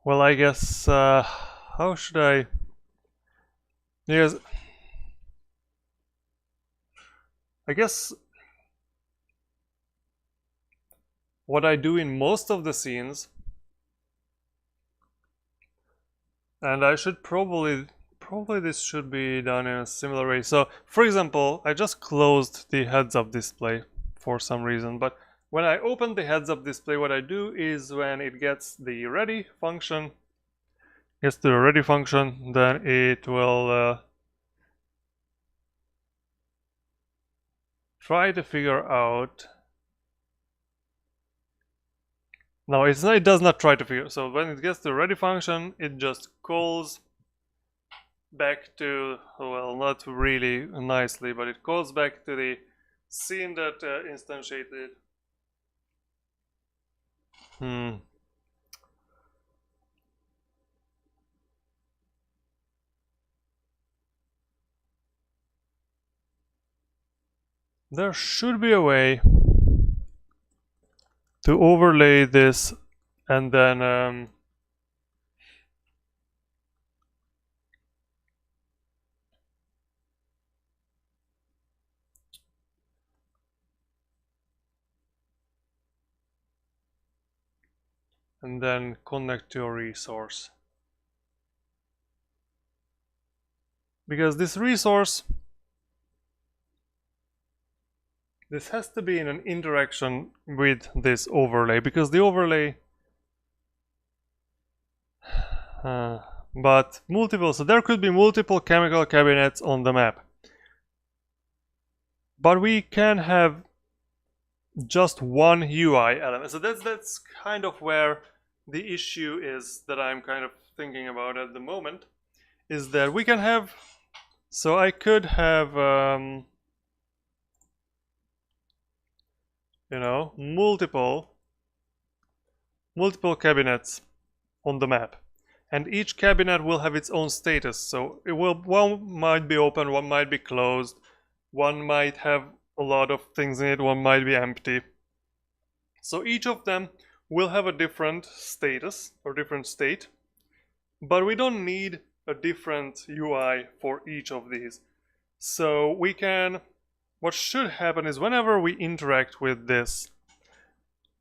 well, I guess how should I... Yes, I guess what I do in most of the scenes, and I should probably this should be done in a similar way. So for example, I just closed the heads up display for some reason, but when I open the heads up display, what I do is when it gets the ready function, then it will try to figure out... No, it does not try to figure. So when it gets the ready function, it just calls back to, well, not really nicely, but it calls back to the scene that instantiated. There should be a way to overlay this, and then connect to a resource. because this resource, this has to be in an interaction with this overlay, because the overlay but multiple, so there could be multiple chemical cabinets on the map, but we can have just one UI element. So that's kind of where the issue is that I'm kind of thinking about at the moment, is that we can have, so I could have you know, multiple cabinets on the map, and each cabinet will have its own status. So it will, one might be open, one might be closed, one might have a lot of things in it, one might be empty. So each of them will have a different status or different state, but we don't need a different UI for each of these. So we can, what should happen is whenever we interact with this,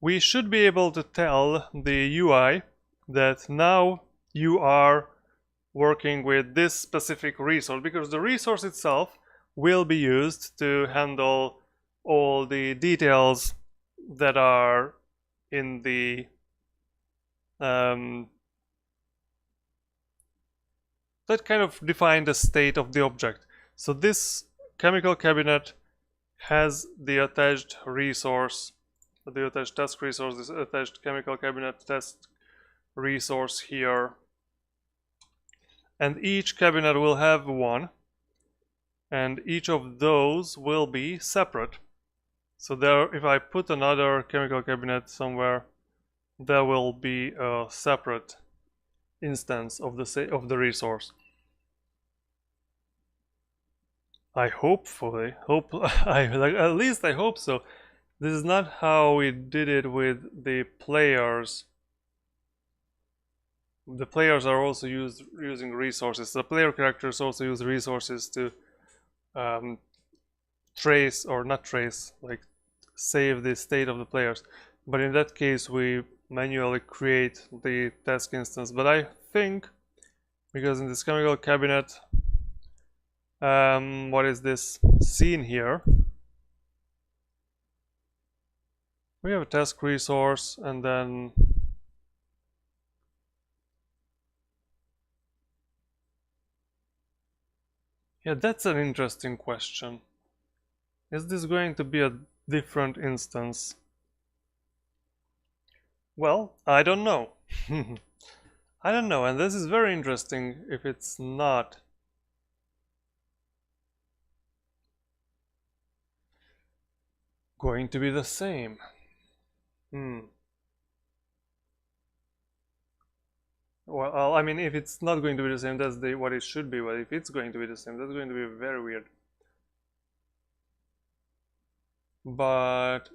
we should be able to tell the UI that now you are working with this specific resource, because the resource itself will be used to handle all the details that are in the that kind of define the state of the object. So this chemical cabinet has the attached resource, the attached task resource, this attached chemical cabinet test resource here, and each cabinet will have one, and each of those will be separate. So there, if I put another chemical cabinet somewhere, there will be a separate instance of the resource. At least I hope so. This is not how we did it with the players. The players are also using resources. The player characters also use resources to trace, or not trace, like save the state of the players. But in that case, we manually create the task instance. But I think, because in this chemical cabinet, what is this scene here? We have a task resource, and then yeah, that's an interesting question. Is this going to be a different instance? Well, I don't know. I don't know, and this is very interesting if it's not. Going to be the same. Well, I mean, if it's not going to be the same, that's what it should be. But if it's going to be the same, that's going to be very weird. But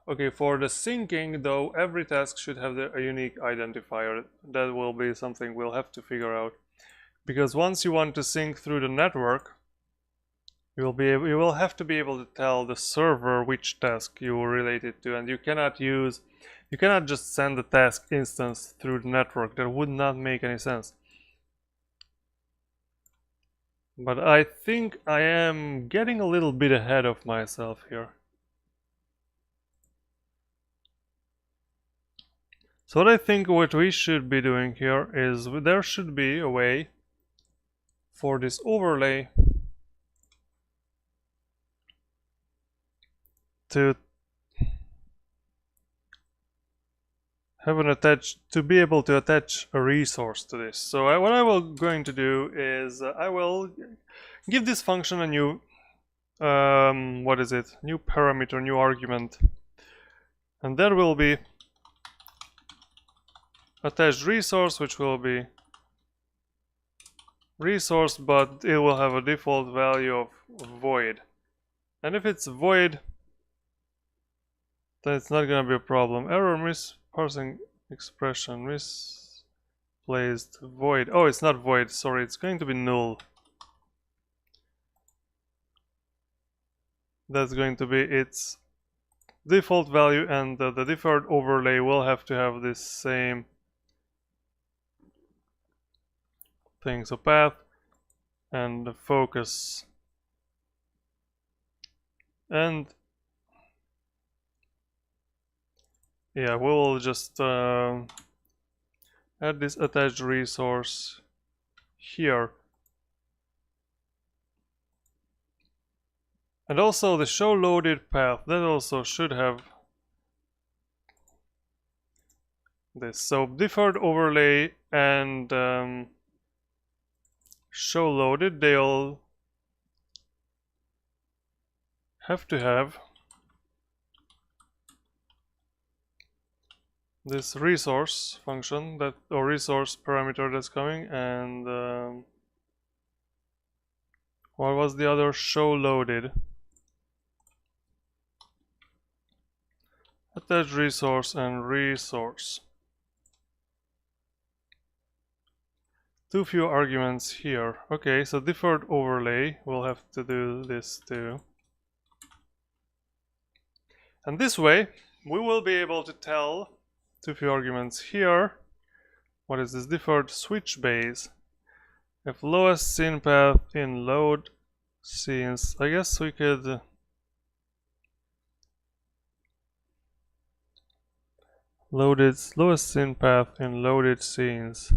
okay, for the syncing though, every task should have a unique identifier. That will be something we'll have to figure out, because once you want to sync through the network, you will have to be able to tell the server which task you relate it to, and you cannot just send the task instance through the network. That would not make any sense. But I think I am getting a little bit ahead of myself here. So what I think what we should be doing here is there should be a way for this overlay to have to be able to attach a resource to this. So what I will going to do is I will give this function a new new parameter, new argument, and there will be attached resource, which will be resource, but it will have a default value of void. And if it's void, then it's not going to be a problem. Error, misparsing expression, misplaced void. Oh, it's not void, sorry, it's going to be null. That's going to be its default value, and the deferred overlay will have to have this same thing. So path, and focus. And yeah, we'll just add this attached resource here. And also the show loaded path, that also should have this. So deferred overlay and show loaded, they'll have to have this resource function that, or resource parameter that's coming, and what was the other? Show loaded. Attach resource and resource. Too few arguments here. Okay, so deferred overlay, we'll have to do this too. And this way, we will be able to tell too few arguments here. What is this? Deferred switch base. If lowest scene path in load scenes, I guess we could loaded lowest scene path in loaded scenes.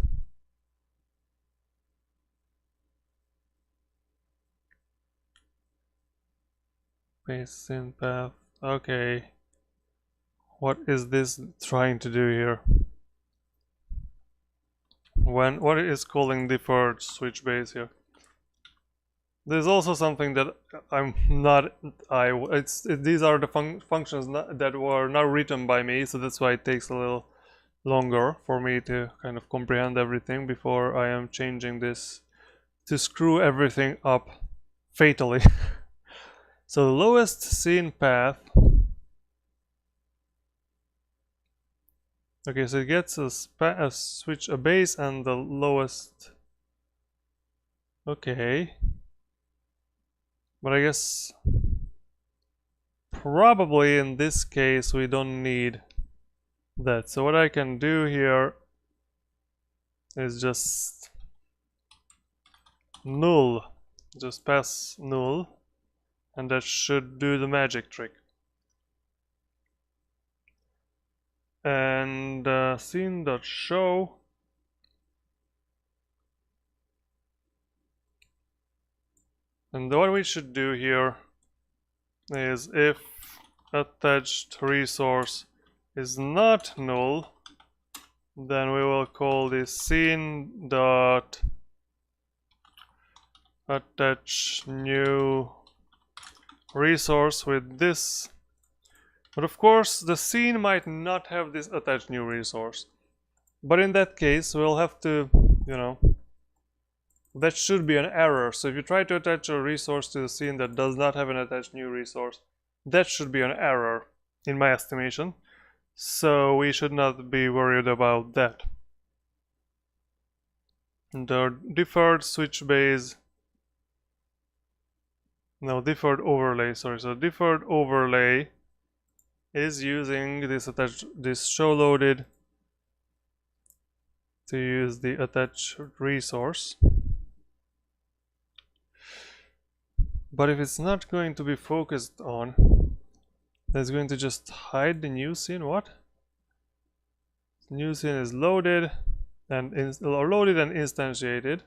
Base scene path. Okay. What is this trying to do here? What is calling deferred switch base here? There's also something that I'm not. These are the functions that were not written by me, so that's why it takes a little longer for me to kind of comprehend everything before I am changing this to screw everything up fatally. So the lowest scene path. Okay, so it gets a switch, a base, and the lowest. Okay. But I guess probably in this case we don't need that. So what I can do here is just null. Just pass null. And that should do the magic trick. And scene.show. And what we should do here is if attached resource is not null, then we will call this scene dot attach new resource with this. But of course the scene might not have this attach new resource. But in that case we'll have to, that should be an error. So if you try to attach a resource to the scene that does not have an attached new resource, that should be an error in my estimation. So we should not be worried about that. And the deferred switch base, no, deferred overlay, sorry. So deferred overlay is using this show loaded to use the attached resource. But if it's not going to be focused on, that's going to just hide the new scene. What? New scene is loaded and instantiated.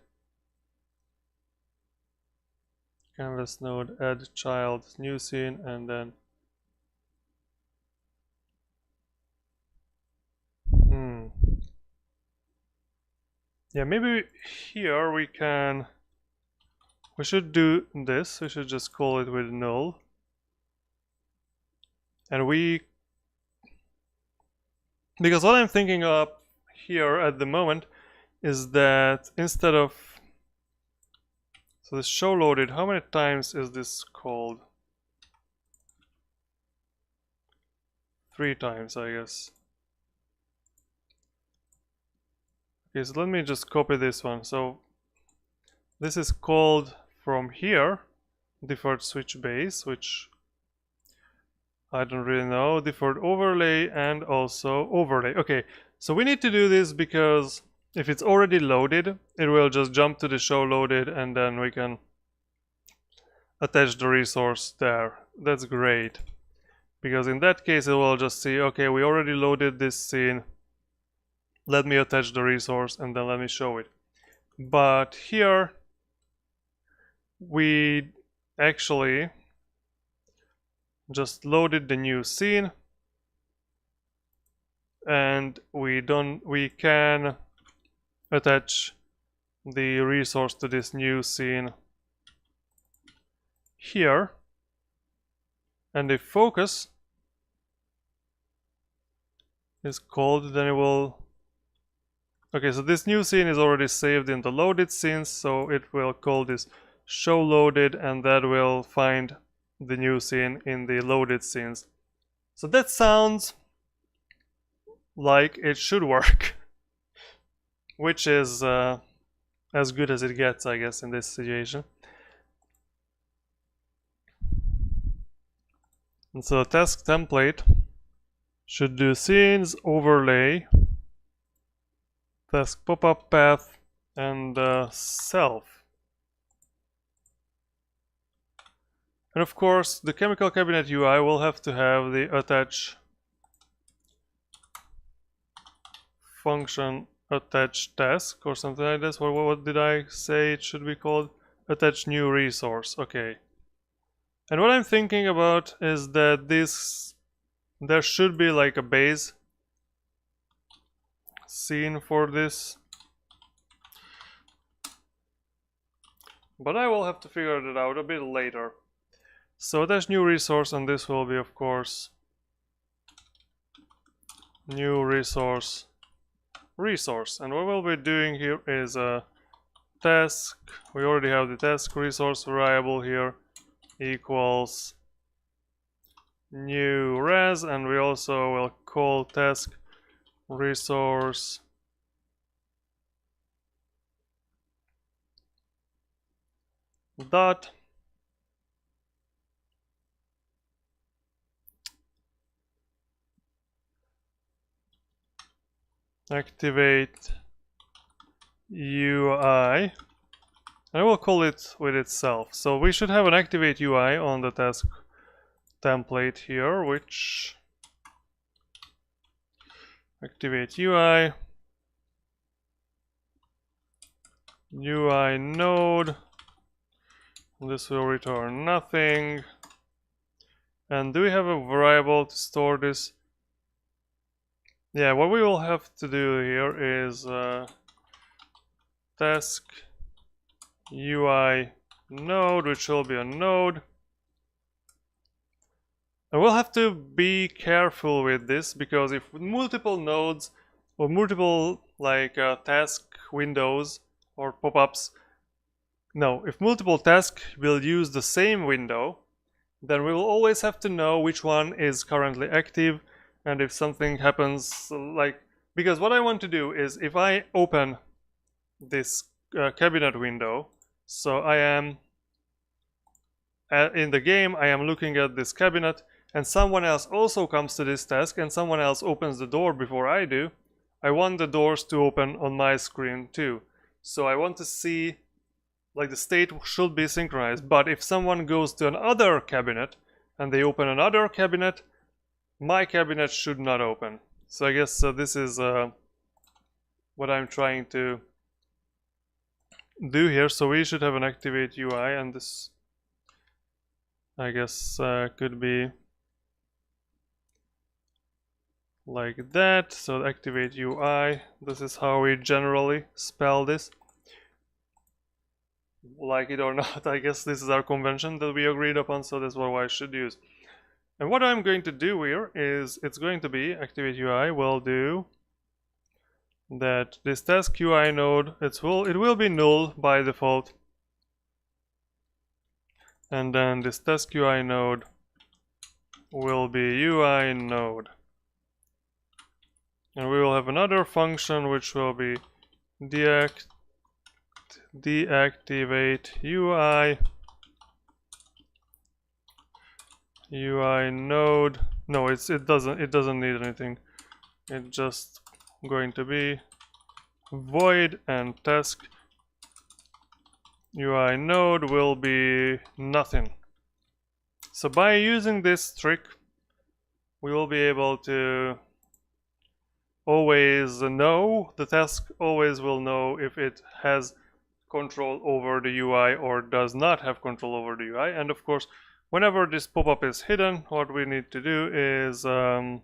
Canvas node add child new scene, and then yeah, maybe here we should do this. We should just call it with null. And because what I'm thinking of here at the moment is that instead of, so this show loaded, how many times is this called? 3 times, I guess. Okay, so let me just copy this one. So this is called from here, deferred switch base, which I don't really know, deferred overlay and also overlay. Okay, so we need to do this because if it's already loaded, it will just jump to the show loaded and then we can attach the resource there. That's great. Because in that case it will just see, okay, we already loaded this scene. Let me attach the resource and then let me show it. But here we actually just loaded the new scene and we can attach the resource to this new scene here, and if focus is called, then it will. Okay, so this new scene is already saved in the loaded scenes, so it will call this show loaded, and that will find the new scene in the loaded scenes. So that sounds like it should work, which is as good as it gets, I guess, in this situation. And so task template should do scenes, overlay, task pop-up path, and self. And of course, the chemical cabinet UI will have to have the attach function attach task or something like this. What did I say it should be called? Attach new resource. Okay. And what I'm thinking about is that there should be like a base scene for this. But I will have to figure that out a bit later. So attach new resource, and this will be, of course, new resource. And what we'll be doing here is a task. We already have the task resource variable here, equals new res, and we also will call task resource dot activate UI, and I will call it with itself. So we should have an activate UI on the task template here, which activate UI node. This will return nothing. And do we have a variable to store this? Yeah, what we will have to do here is task UI node, which will be a node. And we'll have to be careful with this, because if multiple nodes or multiple like task windows or pop-ups, no, if multiple tasks will use the same window, then we will always have to know which one is currently active. And if something happens, like, because what I want to do is, if I open this cabinet window, so I am in the game, I am looking at this cabinet, and someone else also comes to this task, and someone else opens the door before I do, I want the doors to open on my screen too. So I want to see, like, the state should be synchronized. But if someone goes to another cabinet and they open another cabinet, my cabinet should not open. So I guess this is what I'm trying to do here. So we should have an activate UI, and this, I guess, could be like that. So activate UI, this is how we generally spell this. Like it or not, I guess this is our convention that we agreed upon, so that's what I should use. And what I'm going to do here is, it's going to be activate UI will do that this task UI node, it will be null by default, and then this task UI node will be UI node, and we will have another function which will be deactivate UI node. No, it doesn't need anything. It's just going to be void and task UI node will be nothing. So by using this trick, we will be able to always know, the task always will know if it has control over the UI or does not have control over the UI. And of course, whenever this pop-up is hidden, what we need to do is the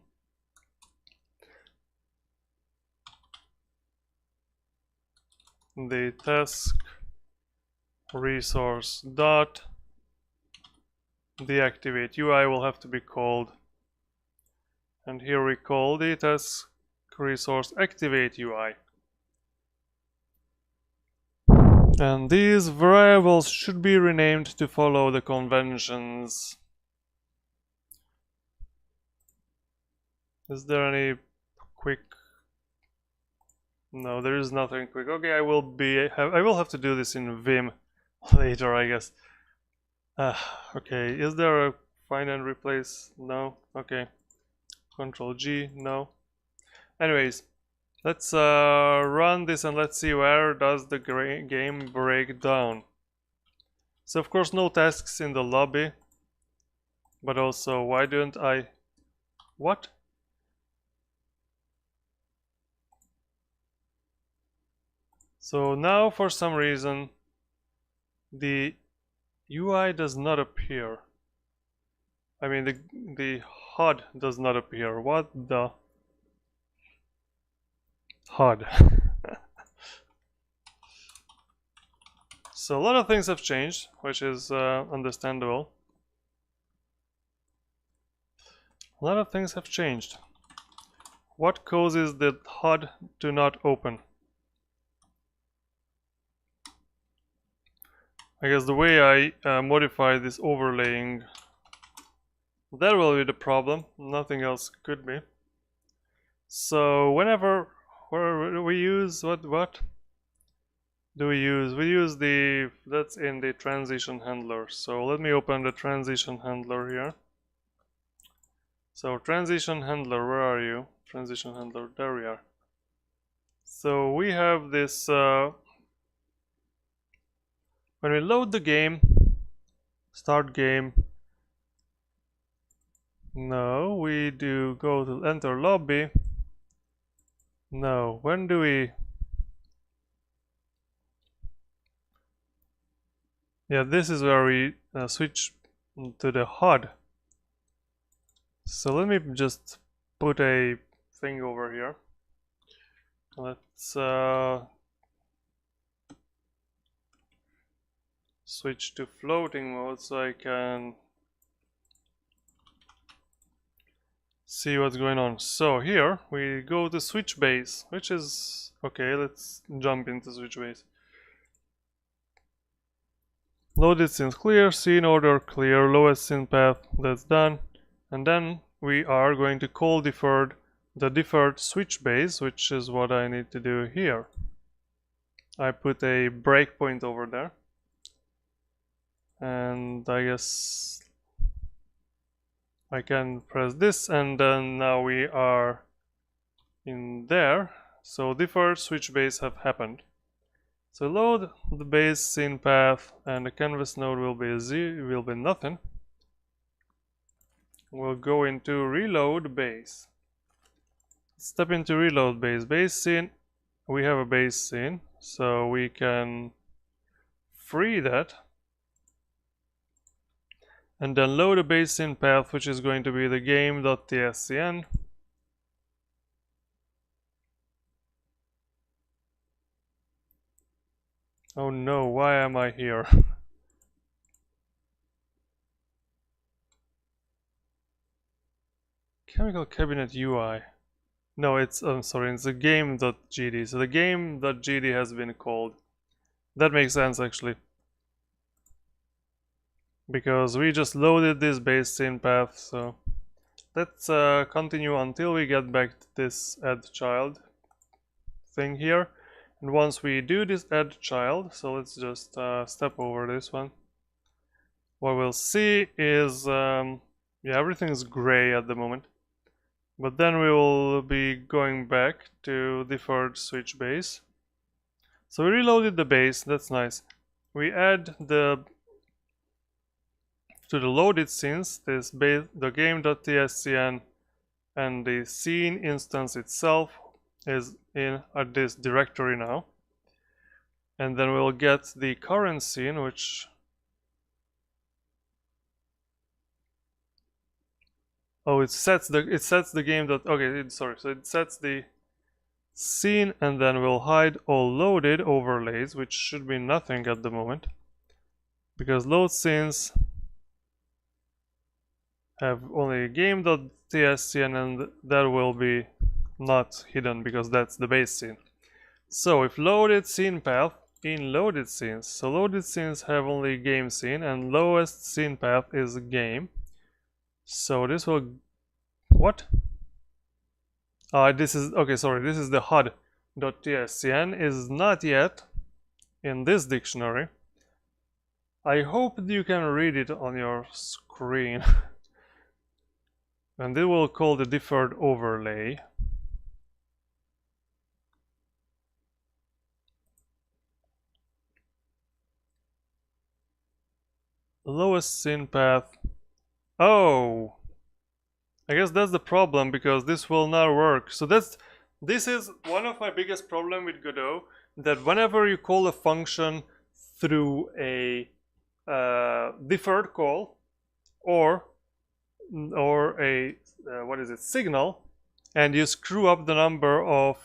task resource dot deactivate UI will have to be called, and here we call the task resource activate UI. And these variables should be renamed to follow the conventions. Is there any quick? No, there is nothing quick. Okay, I will have to do this in Vim later, I guess. Okay, is there a find and replace? No. Okay. Control G. No. Anyways, let's run this and let's see where does the game break down. So of course no tasks in the lobby, but also why don't I... What? So now for some reason the UI does not appear. I mean the HUD does not appear. What the... HUD. So a lot of things have changed, which is understandable. A lot of things have changed. What causes the HUD to not open? I guess the way I modify this overlaying, that will be the problem. Nothing else could be. So whenever we use what do we use? We use the, that's in the transition handler. So let me open the transition handler here. So transition handler, where are you? Transition handler, there we are. So we have this, when we load the game, start game, no, we do go to enter lobby. No, when do we... Yeah, this is where we switch to the HUD. So let me just put a thing over here. Let's switch to floating mode so I can see what's going on. So here we go to switch base, which is okay. Let's jump into switch base. Loaded since clear, scene order clear, lowest scene path, that's done. And then we are going to call the deferred switch base, which is what I need to do here. I put a breakpoint over there. And I guess I can press this, and then now we are in there. So deferred switch base have happened. So load the base scene path, and the canvas node will be nothing. We'll go into reload base. Step into reload base. Base scene. We have a base scene, so we can free that. And then load a base scene path, which is going to be the game.tscn. Oh no, why am I here? Chemical cabinet UI. No, it's, I'm sorry, it's the game.gd. So the game.gd has been called. That makes sense actually. Because we just loaded this base scene path, so let's continue until we get back to this add child thing here. And once we do this add child, so let's just step over this one. What we'll see is, yeah, everything is gray at the moment. But then we will be going back to deferred switch base. So we reloaded the base, that's nice. We add to the loaded scenes, this base, the game.tscn, and the scene instance itself is in at this directory now. And then we'll get the current scene, which it sets the game dot okay, sorry, so it sets the scene, and then we'll hide all loaded overlays, which should be nothing at the moment, because load scenes have only game.tscn, and that will be not hidden because that's the base scene. So if loaded scene path in loaded scenes, so loaded scenes have only game scene, and lowest scene path is game. So this will, what? This is, okay, sorry, this is the HUD.tscn is not yet in this dictionary. I hope you can read it on your screen. And it will call the deferred overlay. Lowest scene path. Oh, I guess that's the problem, because this will not work. So this is one of my biggest problem with Godot, that whenever you call a function through a deferred call or a what is it, signal, and you screw up the number of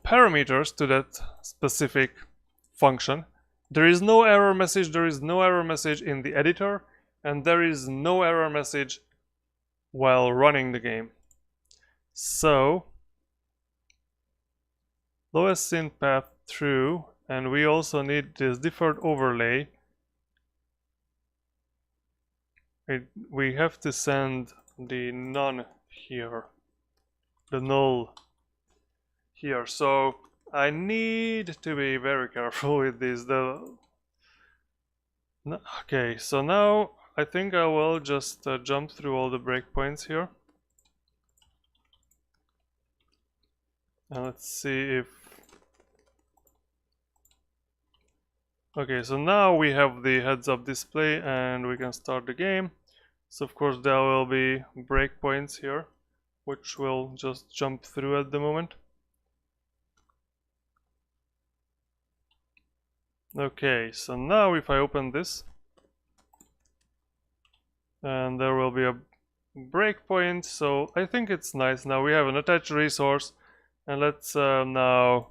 parameters to that specific function, there is no error message. There is no error message in the editor, and there is no error message while running the game. So lowest scene path true, and we also need this deferred overlay. We have to send the none here, the null here. So I need to be very careful with this. Okay, so now I think I will just jump through all the breakpoints here. And let's see if... Okay, so now we have the heads-up display and we can start the game. So of course there will be breakpoints here, which we'll just jump through at the moment. Okay, so now if I open this, and there will be a breakpoint, so I think it's nice. Now we have an attached resource, and let's now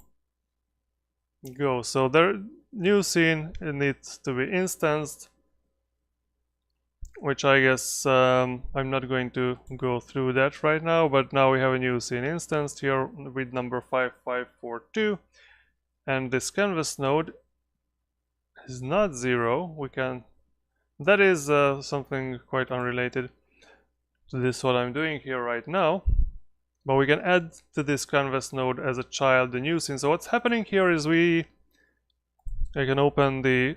go. So there, new scene, it needs to be instanced, which I guess I'm not going to go through that right now, but now we have a new scene instanced here with number 5542, and this canvas node is not 0. We can, that is something quite unrelated to this what I'm doing here right now, but we can add to this canvas node as a child the new scene. So what's happening here is I can open the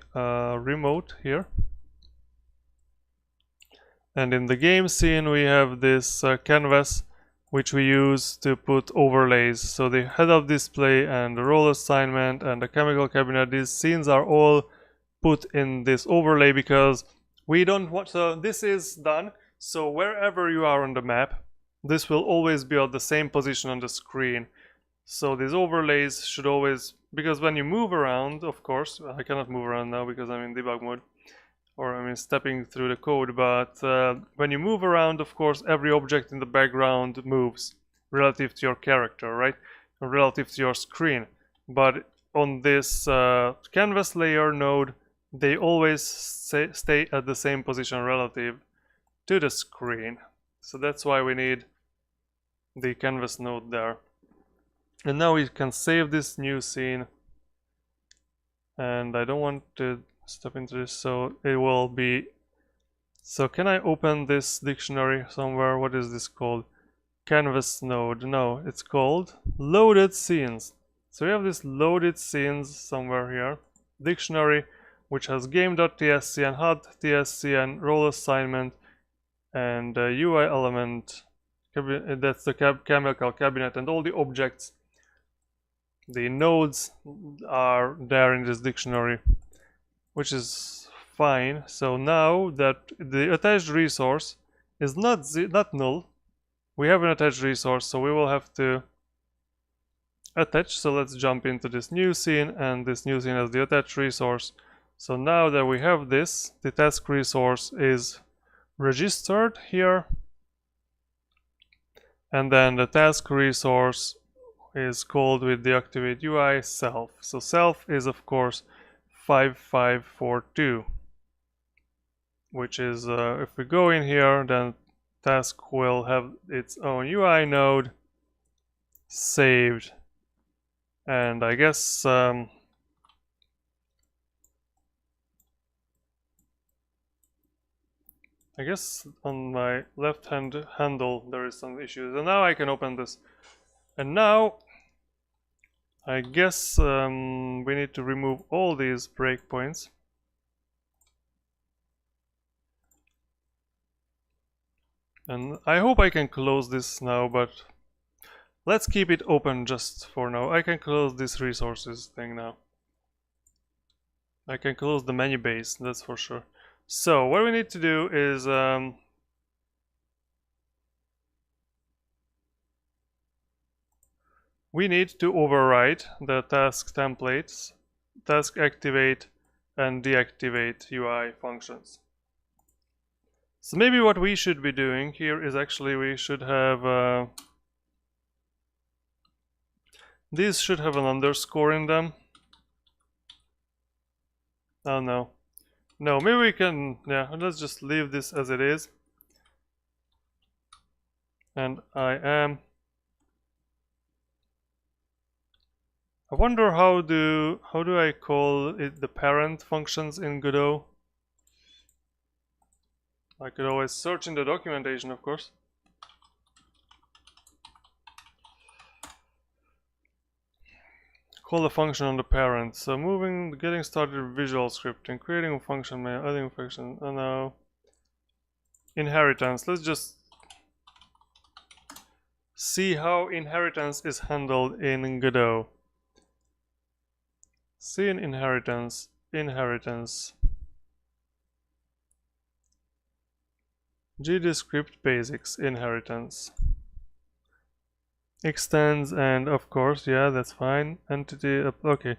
remote here, and in the game scene we have this canvas which we use to put overlays. So the head-up display and the role assignment and the chemical cabinet, these scenes are all put in this overlay because we don't want, so this is done, so wherever you are on the map, this will always be at the same position on the screen. So these overlays should always, because when you move around, of course, I cannot move around now because I'm in debug mode, or I'm stepping through the code, but when you move around, of course, every object in the background moves relative to your character, right? Or relative to your screen. But on this canvas layer node, they always stay at the same position relative to the screen. So that's why we need the canvas node there. And now we can save this new scene. And I don't want to step into this, so it will be... So can I open this dictionary somewhere? What is this called? Canvas node. No, it's called loaded scenes. So we have this loaded scenes somewhere here. Dictionary, which has game.tscn, HUD.tscn, role assignment, and UI element. That's the chemical cabinet and all the objects the nodes are there in this dictionary, which is fine. So now that the attached resource is not null, we have an attached resource, so we will have to attach. So let's jump into this new scene, and this new scene has the attached resource. So now that we have this, the task resource is registered here, and then the task resource is called with the activate UI self. So self is of course 5542, which is if we go in here, then task will have its own UI node saved, and I guess on my left hand handle there is some issues, and now I can open this. And now I guess we need to remove all these breakpoints. And I hope I can close this now, but let's keep it open just for now. I can close this resources thing now. I can close the menu base, that's for sure. So what we need to do is we need to override the task templates, task activate and deactivate UI functions. So maybe what we should be doing here is actually we should have these should have an underscore in them. Oh no. No, maybe we can, yeah, let's just leave this as it is. And I wonder how do I call it the parent functions in Godot? I could always search in the documentation, of course. Call the function on the parent. So getting started with visual scripting, creating a function, adding a function. Oh no. Inheritance. Let's just see how inheritance is handled in Godot. See in inheritance. GDScript basics, inheritance. Extends, and of course, yeah, that's fine. Entity, okay.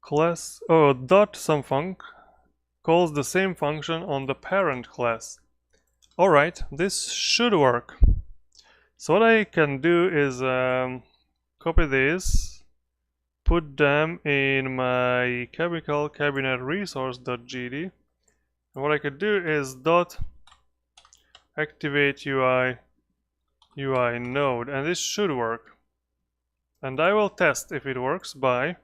Class, oh, dot some func calls the same function on the parent class. Alright, this should work. So what I can do is copy these, put them in my chemical cabinet resource.gd, and what I could do is dot activate UI node, and this should work. And I will test if it works by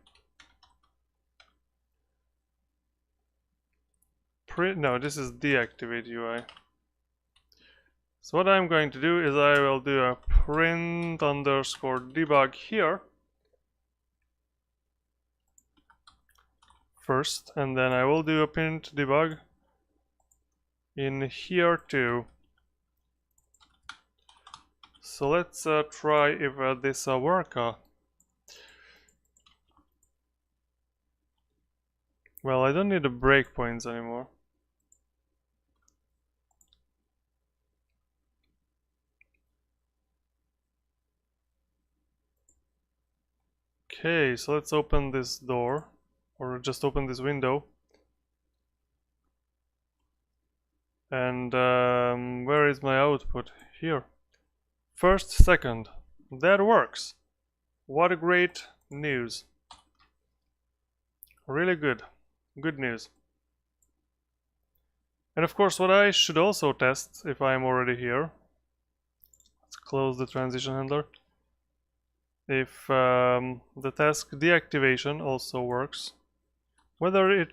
print. No, this is deactivate UI. So what I'm going to do is I will do a print underscore debug here first, and then I will do a print debug in here too. So let's try if this works. Well, I don't need the breakpoints anymore. Okay, so let's open this door, or just open this window. And where is my output? Here. First, second. That works. What a great news. Really good. Good news. And of course, what I should also test, if I'm already here, let's close the transition handler, if the task deactivation also works, whether UI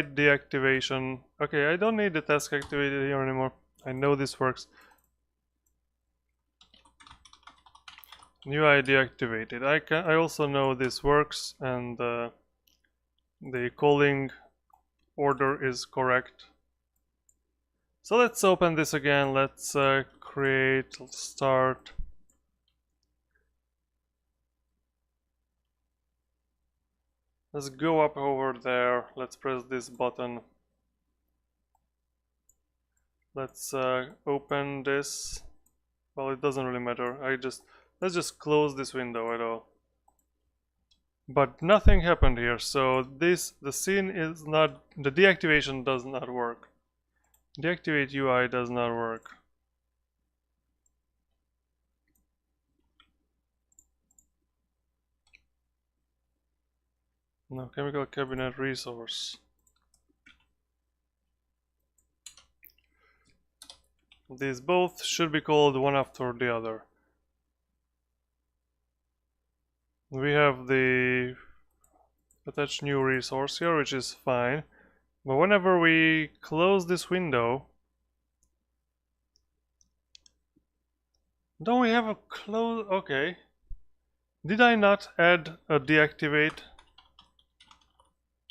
deactivation, okay, I don't need the task activated here anymore, I know this works. UI deactivated, I also know this works, and the calling order is correct. So let's open this again. Let's create start. Let's go up over there. Let's press this button. Let's open this. Well, it doesn't really matter. Let's just close this window at all. But nothing happened here, so the scene is not, the deactivation does not work. Deactivate UI does not work. No, chemical cabinet resource. These both should be called one after the other. We have the attach new resource here, which is fine. But whenever we close this window, don't we have a close? Okay. Did I not add a deactivate?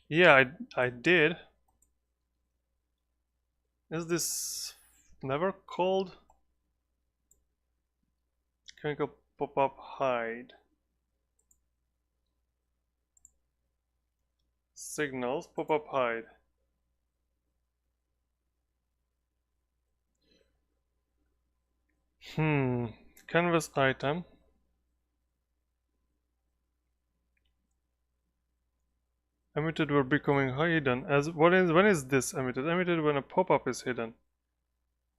Yeah, I did. Is this never called? Chemical pop-up hide. Signals pop-up hide. Canvas item. Emitted were becoming hidden. When is this emitted? Emitted when a pop-up is hidden.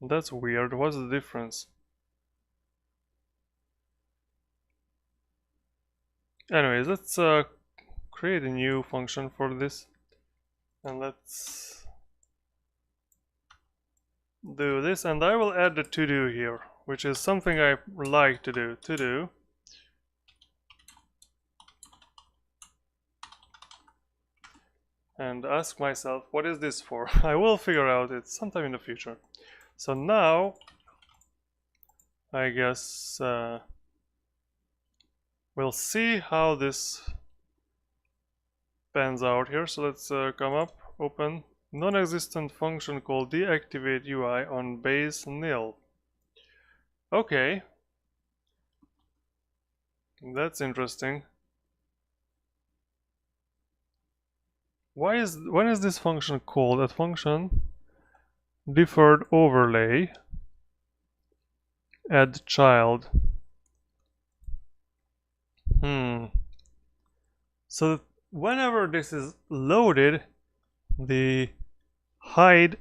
That's weird. What's the difference? Anyways, let's create a new function for this, and let's do this, and I will add the to do here, which is something I like to do. To do. And ask myself, what is this for? I will figure out it sometime in the future. So now, I guess we'll see how this pans out here. So let's come up, open non-existent function called deactivate UI on base nil. Okay, that's interesting. When is this function called? That function deferred overlay add child. So whenever this is loaded, the hide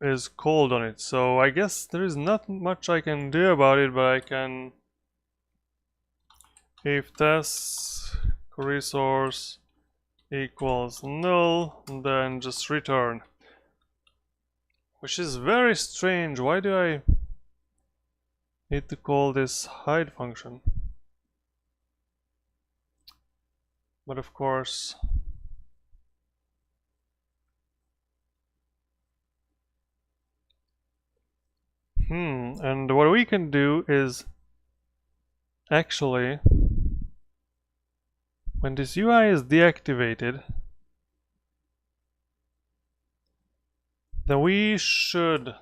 is called on it. So I guess there is not much I can do about it, but I can, if task resource equals null, then just return. Which is very strange. Why do I need to call this hide function? But of course, and what we can do is actually, when this UI is deactivated, then we should,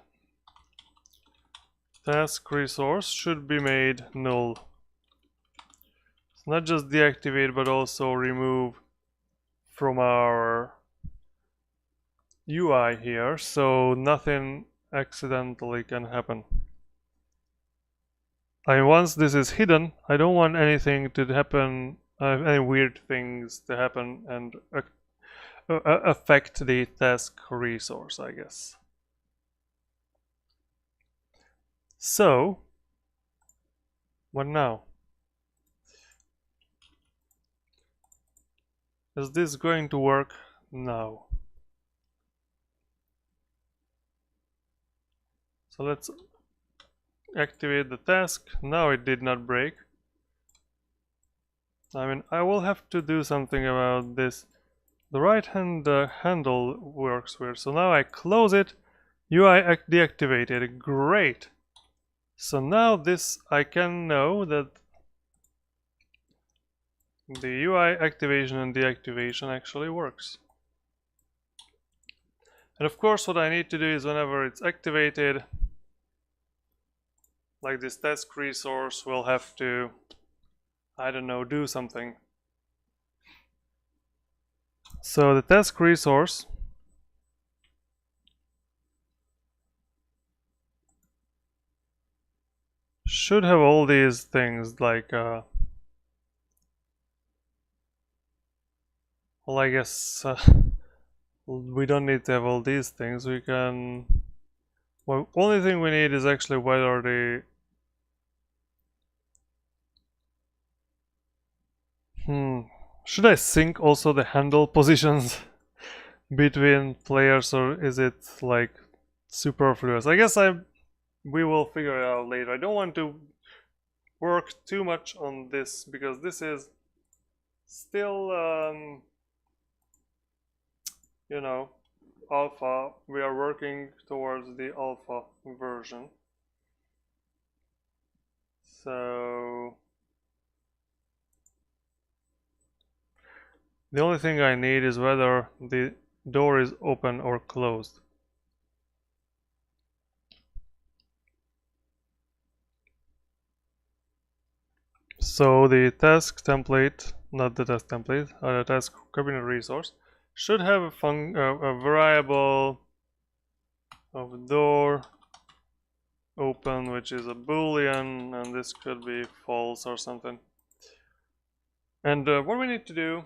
task resource should be made null. It's not just deactivate, but also remove from our UI here, so nothing accidentally can happen. Once this is hidden, I don't want anything to happen, any weird things to happen and affect the task resource, I guess. So, what now? Is this going to work now? So let's activate the task. Now it did not break. I mean, I will have to do something about this. The right hand handle works weird. So now I close it. UI deactivated. Great. So now this, I can know that the UI activation and deactivation actually works. And of course what I need to do is whenever it's activated, like this task resource will have to, I don't know, do something. So the task resource should have all these things like well, I guess we don't need to have all these things. We can, well, only thing we need is actually whether the should I sync also the handle positions between players, or is it like superfluous? I guess we will figure it out later. I don't want to work too much on this because this is still you know, alpha. We are working towards the alpha version. So the only thing I need is whether the door is open or closed. So the task template, not the task template, the task cabinet resource should have a variable of door open, which is a boolean, and this could be false or something. And what we need to do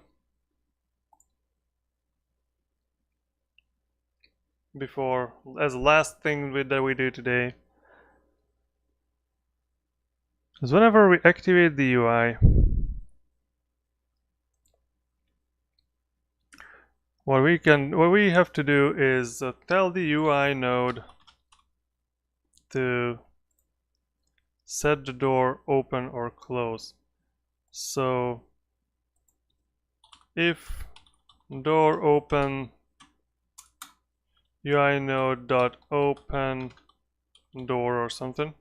before, as the last thing that we do today, is whenever we activate the UI, what we have to do is tell the UI node to set the door open or close. So if door open UI node dot open door or something,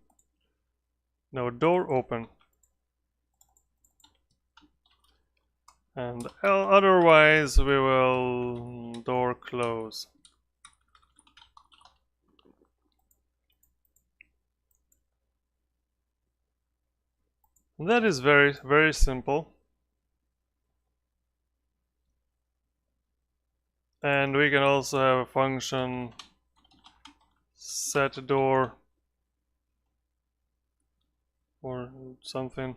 no, door open, and otherwise we will door close. And that is very, very simple. And we can also have a function set door or something,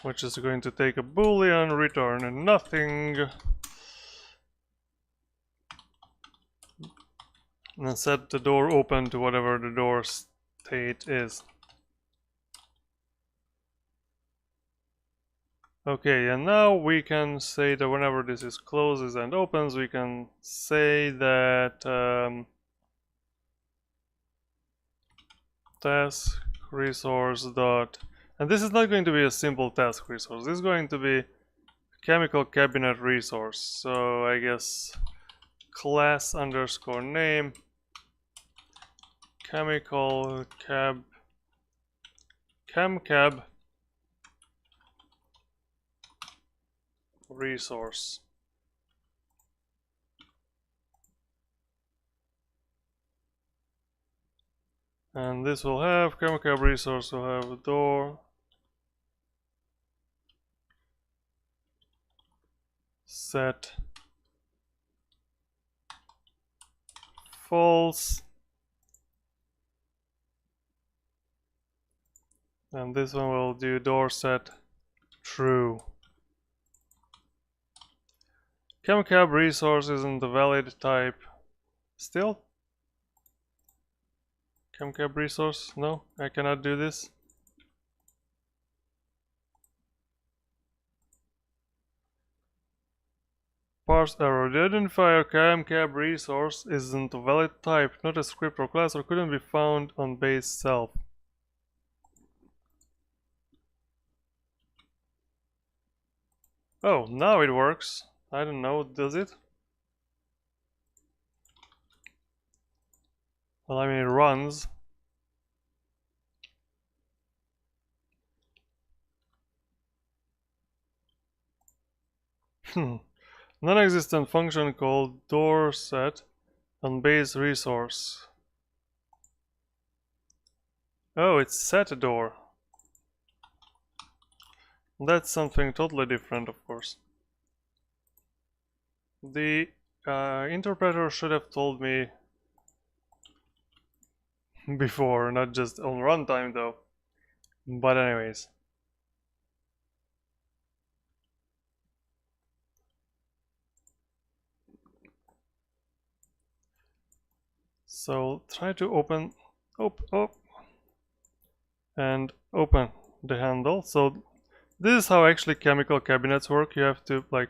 which is going to take a boolean, return nothing, and set the door open to whatever the door state is. Okay, and now we can say that whenever this is closes and opens, we can say that task resource dot, and this is not going to be a simple task resource. This is going to be chemical cabinet resource. So I guess class underscore name chemical chemcab resource. And this will have chemcab resource will have a door set false, and this one will do door set true. Chemcab resource isn't a valid type still. Chemcab resource, no, I cannot do this. Parse error. The identifier chemcab resource isn't a valid type, not a script or class, or couldn't be found on base self. Oh, now it works. I don't know, does it? Well, I mean, it runs. Non-existent function called door set on base resource. Oh, it's set door. That's something totally different, of course. The interpreter should have told me before, not just on runtime though. But anyways. So try to open, and open the handle. So this is how actually chemical cabinets work. You have to like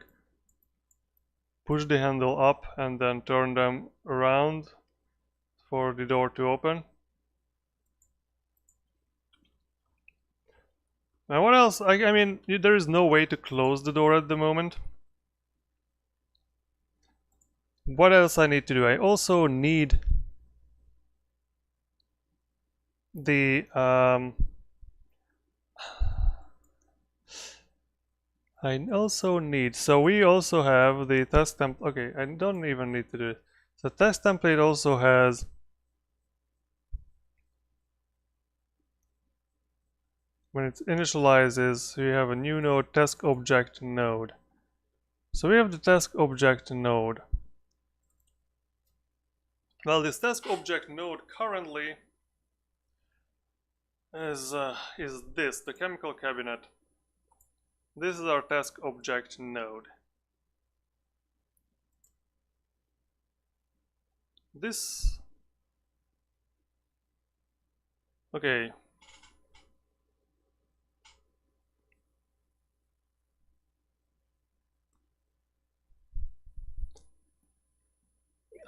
push the handle up and then turn them around for the door to open. Now what else? I mean, there is no way to close the door at the moment. What else I need to do? I also need the so we also have the test template. Okay, I don't even need to do it. The test template also has when it initializes, we have a new node, task object node. So we have the task object node. Well, this task object node currently is this, the chemical cabinet. This is our task object node. This... Okay.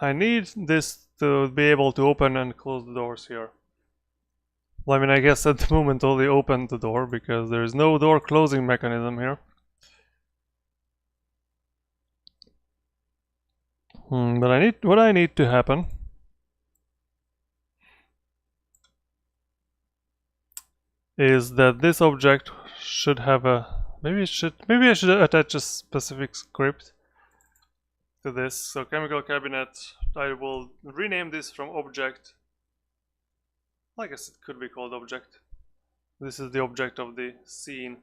I need this to be able to open and close the doors here. Well, I mean, I guess at the moment only open the door because there is no door closing mechanism here. But what I need to happen is that this object should have a maybe I should attach a specific script to this. So chemical cabinet, I will rename this from object. I guess it could be called object. This is the object of the scene.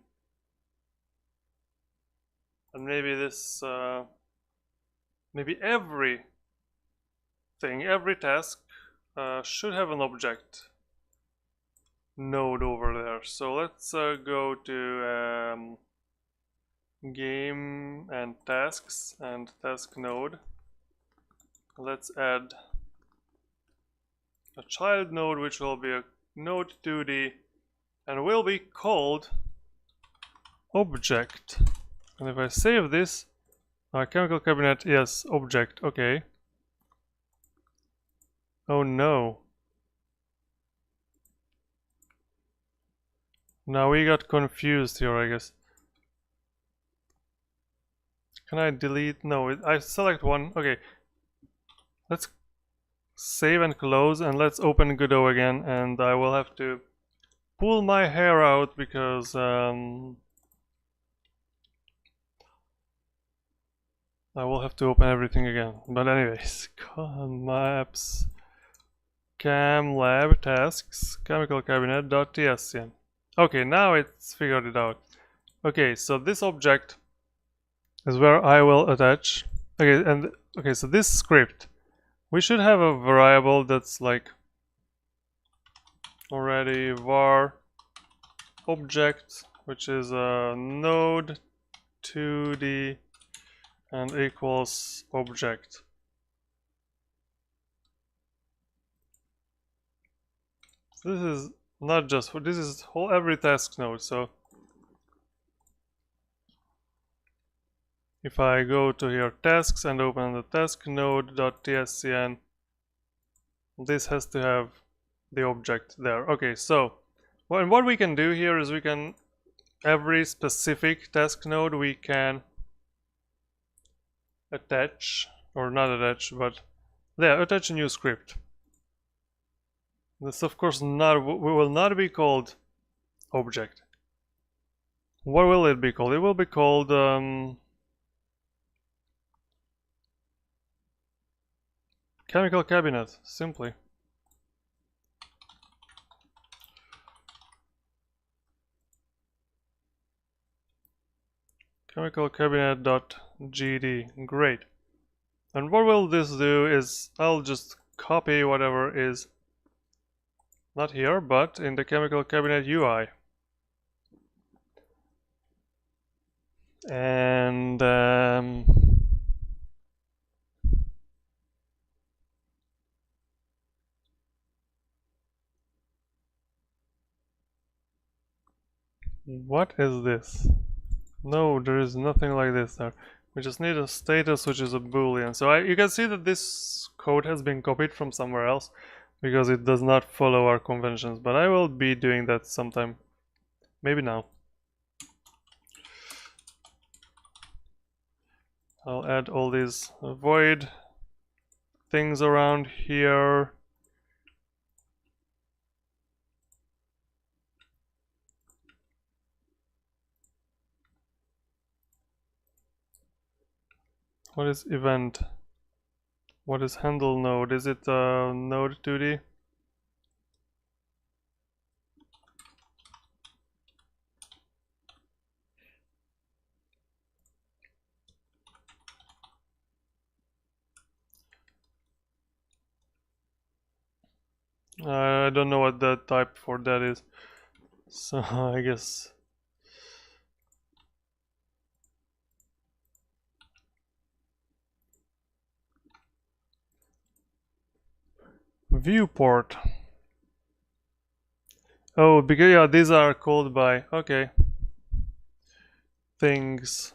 And maybe this, maybe every task should have an object node over there. So let's go to game and tasks and task node. Let's add a child node which will be a node 2D and will be called object. And if I save this, chemical cabinet, yes, object, okay. Oh no. Now we got confused here, I guess. Can I delete? No, I select one. Okay. Let's save and close and let's open Godot again, and I will have to pull my hair out because I will have to open everything again. But anyways, maps, cam lab tasks, chemical cabinet.tscn. Okay, now it's figured it out. Okay, so this object is where I will attach. Okay, so this script, we should have a variable that's like already var object, which is a node 2D and equals object. So this is not just for this is whole every task node. So if I go to here tasks and open the task node.tscn, this has to have the object there. Okay, so what we can do here is we can every specific task node we can attach, or not attach, but there, attach a new script. This of course will not be called object. What will it be called? It will be called Chemical cabinet, simply. Chemical cabinet.gd. Great. And what will this do is I'll just copy whatever is not here, but in the chemical cabinet UI. And what is this? No, there is nothing like this there. We just need a status which is a boolean. So you can see that this code has been copied from somewhere else because it does not follow our conventions, but I will be doing that sometime. Maybe now. I'll add all these void things around here. What is event? What is handle node? Is it node 2D? I don't know what the type for that is. So I guess viewport. Oh, because yeah, these are called by okay things.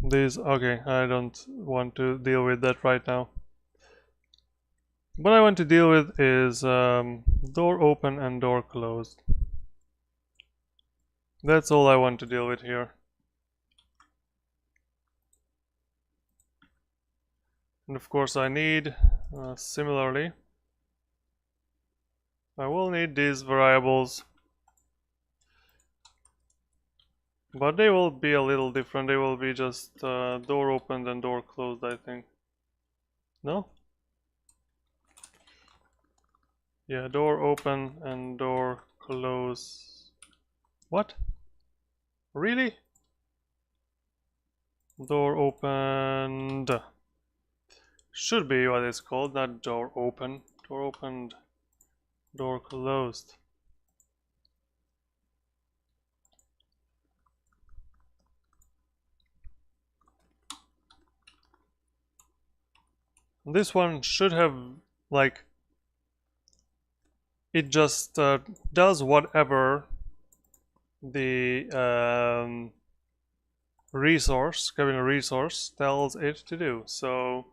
These okay. I don't want to deal with that right now. What I want to deal with is door open and door closed. That's all I want to deal with here. And of course I need, similarly, I will need these variables, but they will be a little different. They will be just door opened and door closed, I think. No? Yeah, door open and door close. What? Really? Door opened. Should be what it's called, not door open. Door opened, door closed. This one should have, like, it just does whatever the resource, cabinet resource, tells it to do. So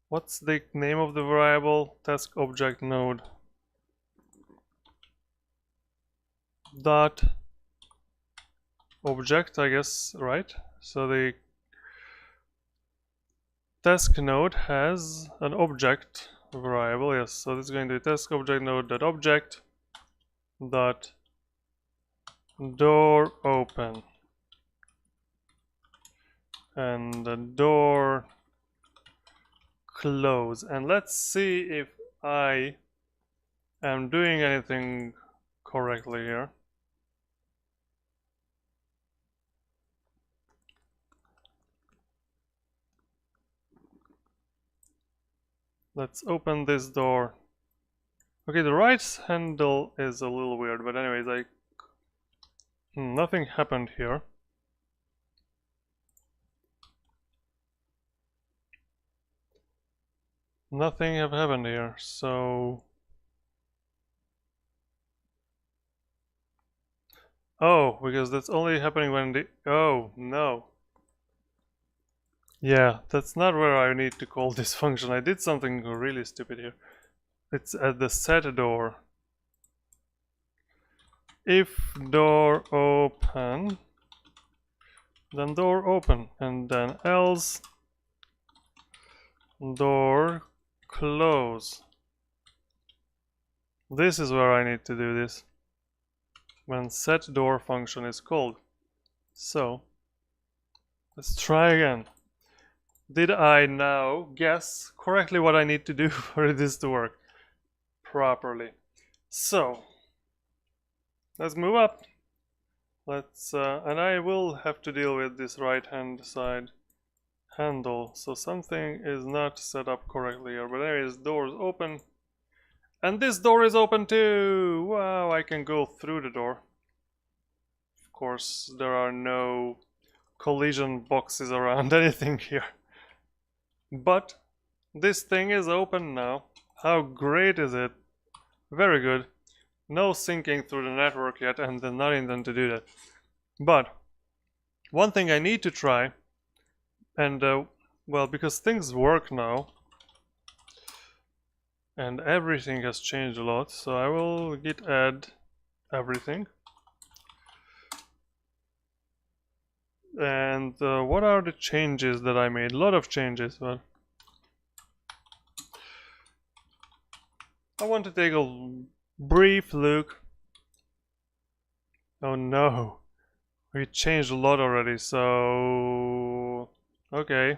what's the name of the variable? Task object node dot object, I guess, right? So the task node has an object variable, yes. So this is going to be task object node dot object dot door open and the door close. And let's see if I am doing anything correctly here. Let's open this door. Okay, the right handle is a little weird, but anyways, nothing happened here. Nothing have happened here, so... Oh, because that's only happening when the... Oh, no. Yeah, that's not where I need to call this function. I did something really stupid here. It's at the set door. If door open, then door open, and then else door close. This is where I need to do this when set door function is called. So Let's try again. Did I now guess correctly what I need to do for this to work properly? So, let's move up. And I will have to deal with this right hand side handle. So something is not set up correctly here. But anyways, doors open. And this door is open too! Wow, I can go through the door. Of course, there are no collision boxes around anything here. But this thing is open now. How great is it? Very good. No syncing through the network yet, and they're not intending to do that. But one thing I need to try, and well, because things work now, and everything has changed a lot, so I will git add everything. And what are the changes that I made? A lot of changes, but I want to take a brief look. Oh no, we changed a lot already, so okay.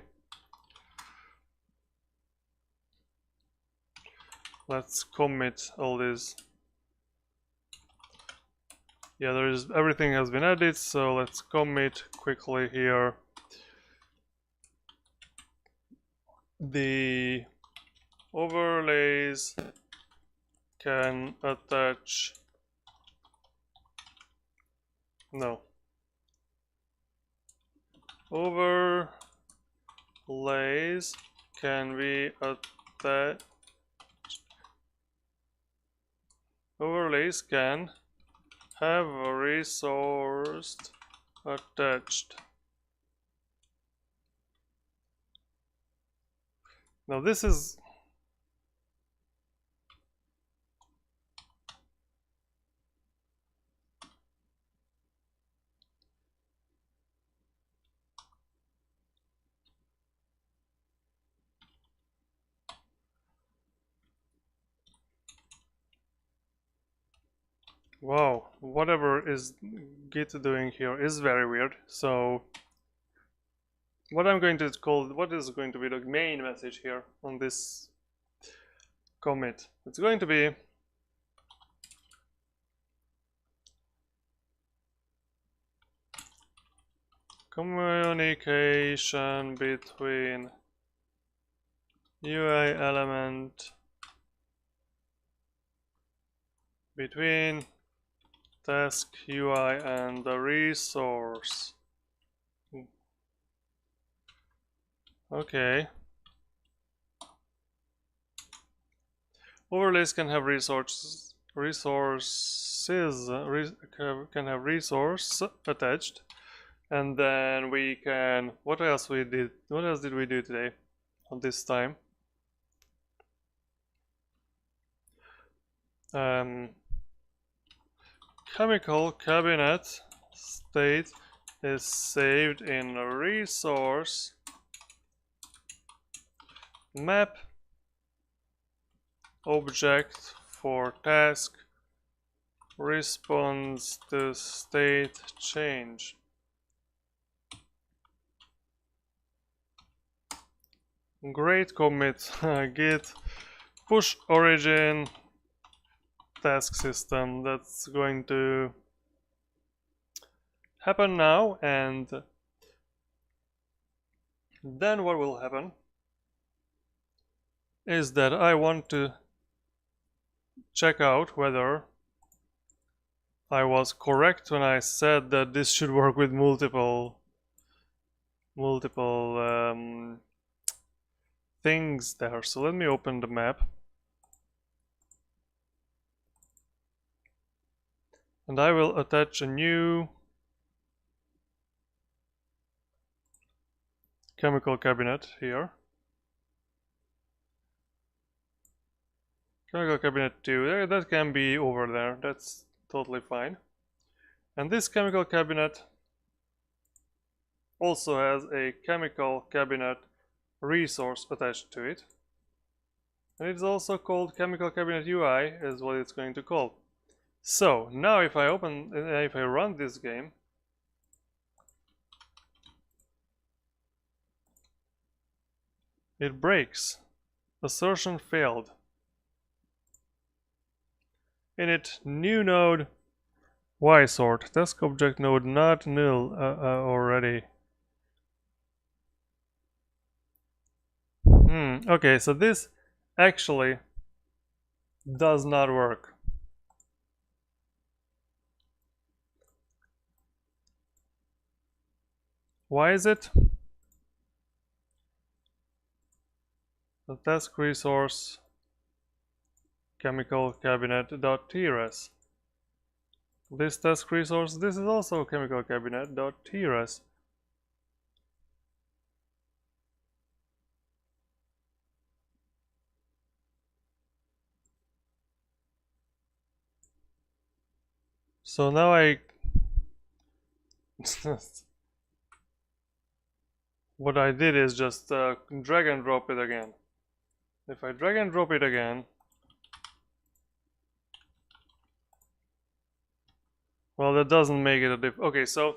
Let's commit all this. Yeah, everything has been added, so let's commit quickly here. The overlays can attach. No. Overlays can be attached. Overlays can have a resource attached. Now this is wow, whatever is Git doing here is very weird. So what I'm going to call, what is going to be the main message here on this commit? It's going to be communication between UI element between task UI and the resource. Okay. Overlays can have resources attached, and then we can. What else we did? What else did we do today? On this time. Chemical cabinet state is saved in a resource map object for task responds to state change. Great commit. Git push origin task system. That's going to happen now, and then what will happen is that I want to check out whether I was correct when I said that this should work with multiple things there. So let me open the map. And I will attach a new chemical cabinet here. Chemical cabinet 2, that can be over there, that's totally fine. And this chemical cabinet also has a chemical cabinet resource attached to it. And it's also called chemical cabinet UI is what it's going to call. So now if I run this game, It breaks. Assertion failed. Init new node ysort. Task object node not null already. Okay, so this actually does not work. Why is it? The task resource chemical cabinet.trs. This task resource, this is also chemical cabinet.trs. So now what I did is just drag and drop it again. If I drag and drop it again, well, that doesn't make it a diff. Okay, so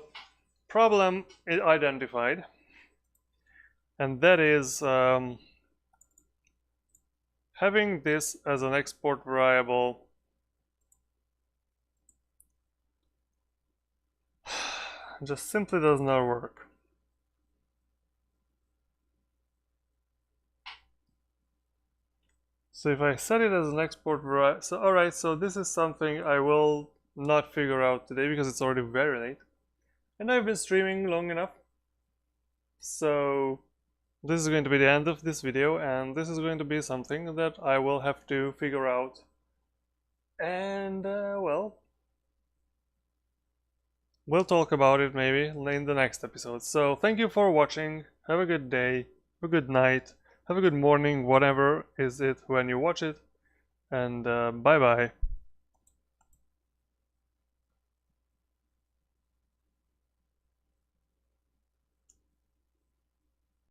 problem identified, and that is having this as an export variable just simply does not work. So if I set it as an export variable, so alright, so this is something I will not figure out today because it's already very late. And I've been streaming long enough. So this is going to be the end of this video, and this is going to be something that I will have to figure out. And well, we'll talk about it maybe in the next episode. So thank you for watching. Have a good day, have a good night, have a good morning, whatever is it when you watch it. And bye bye.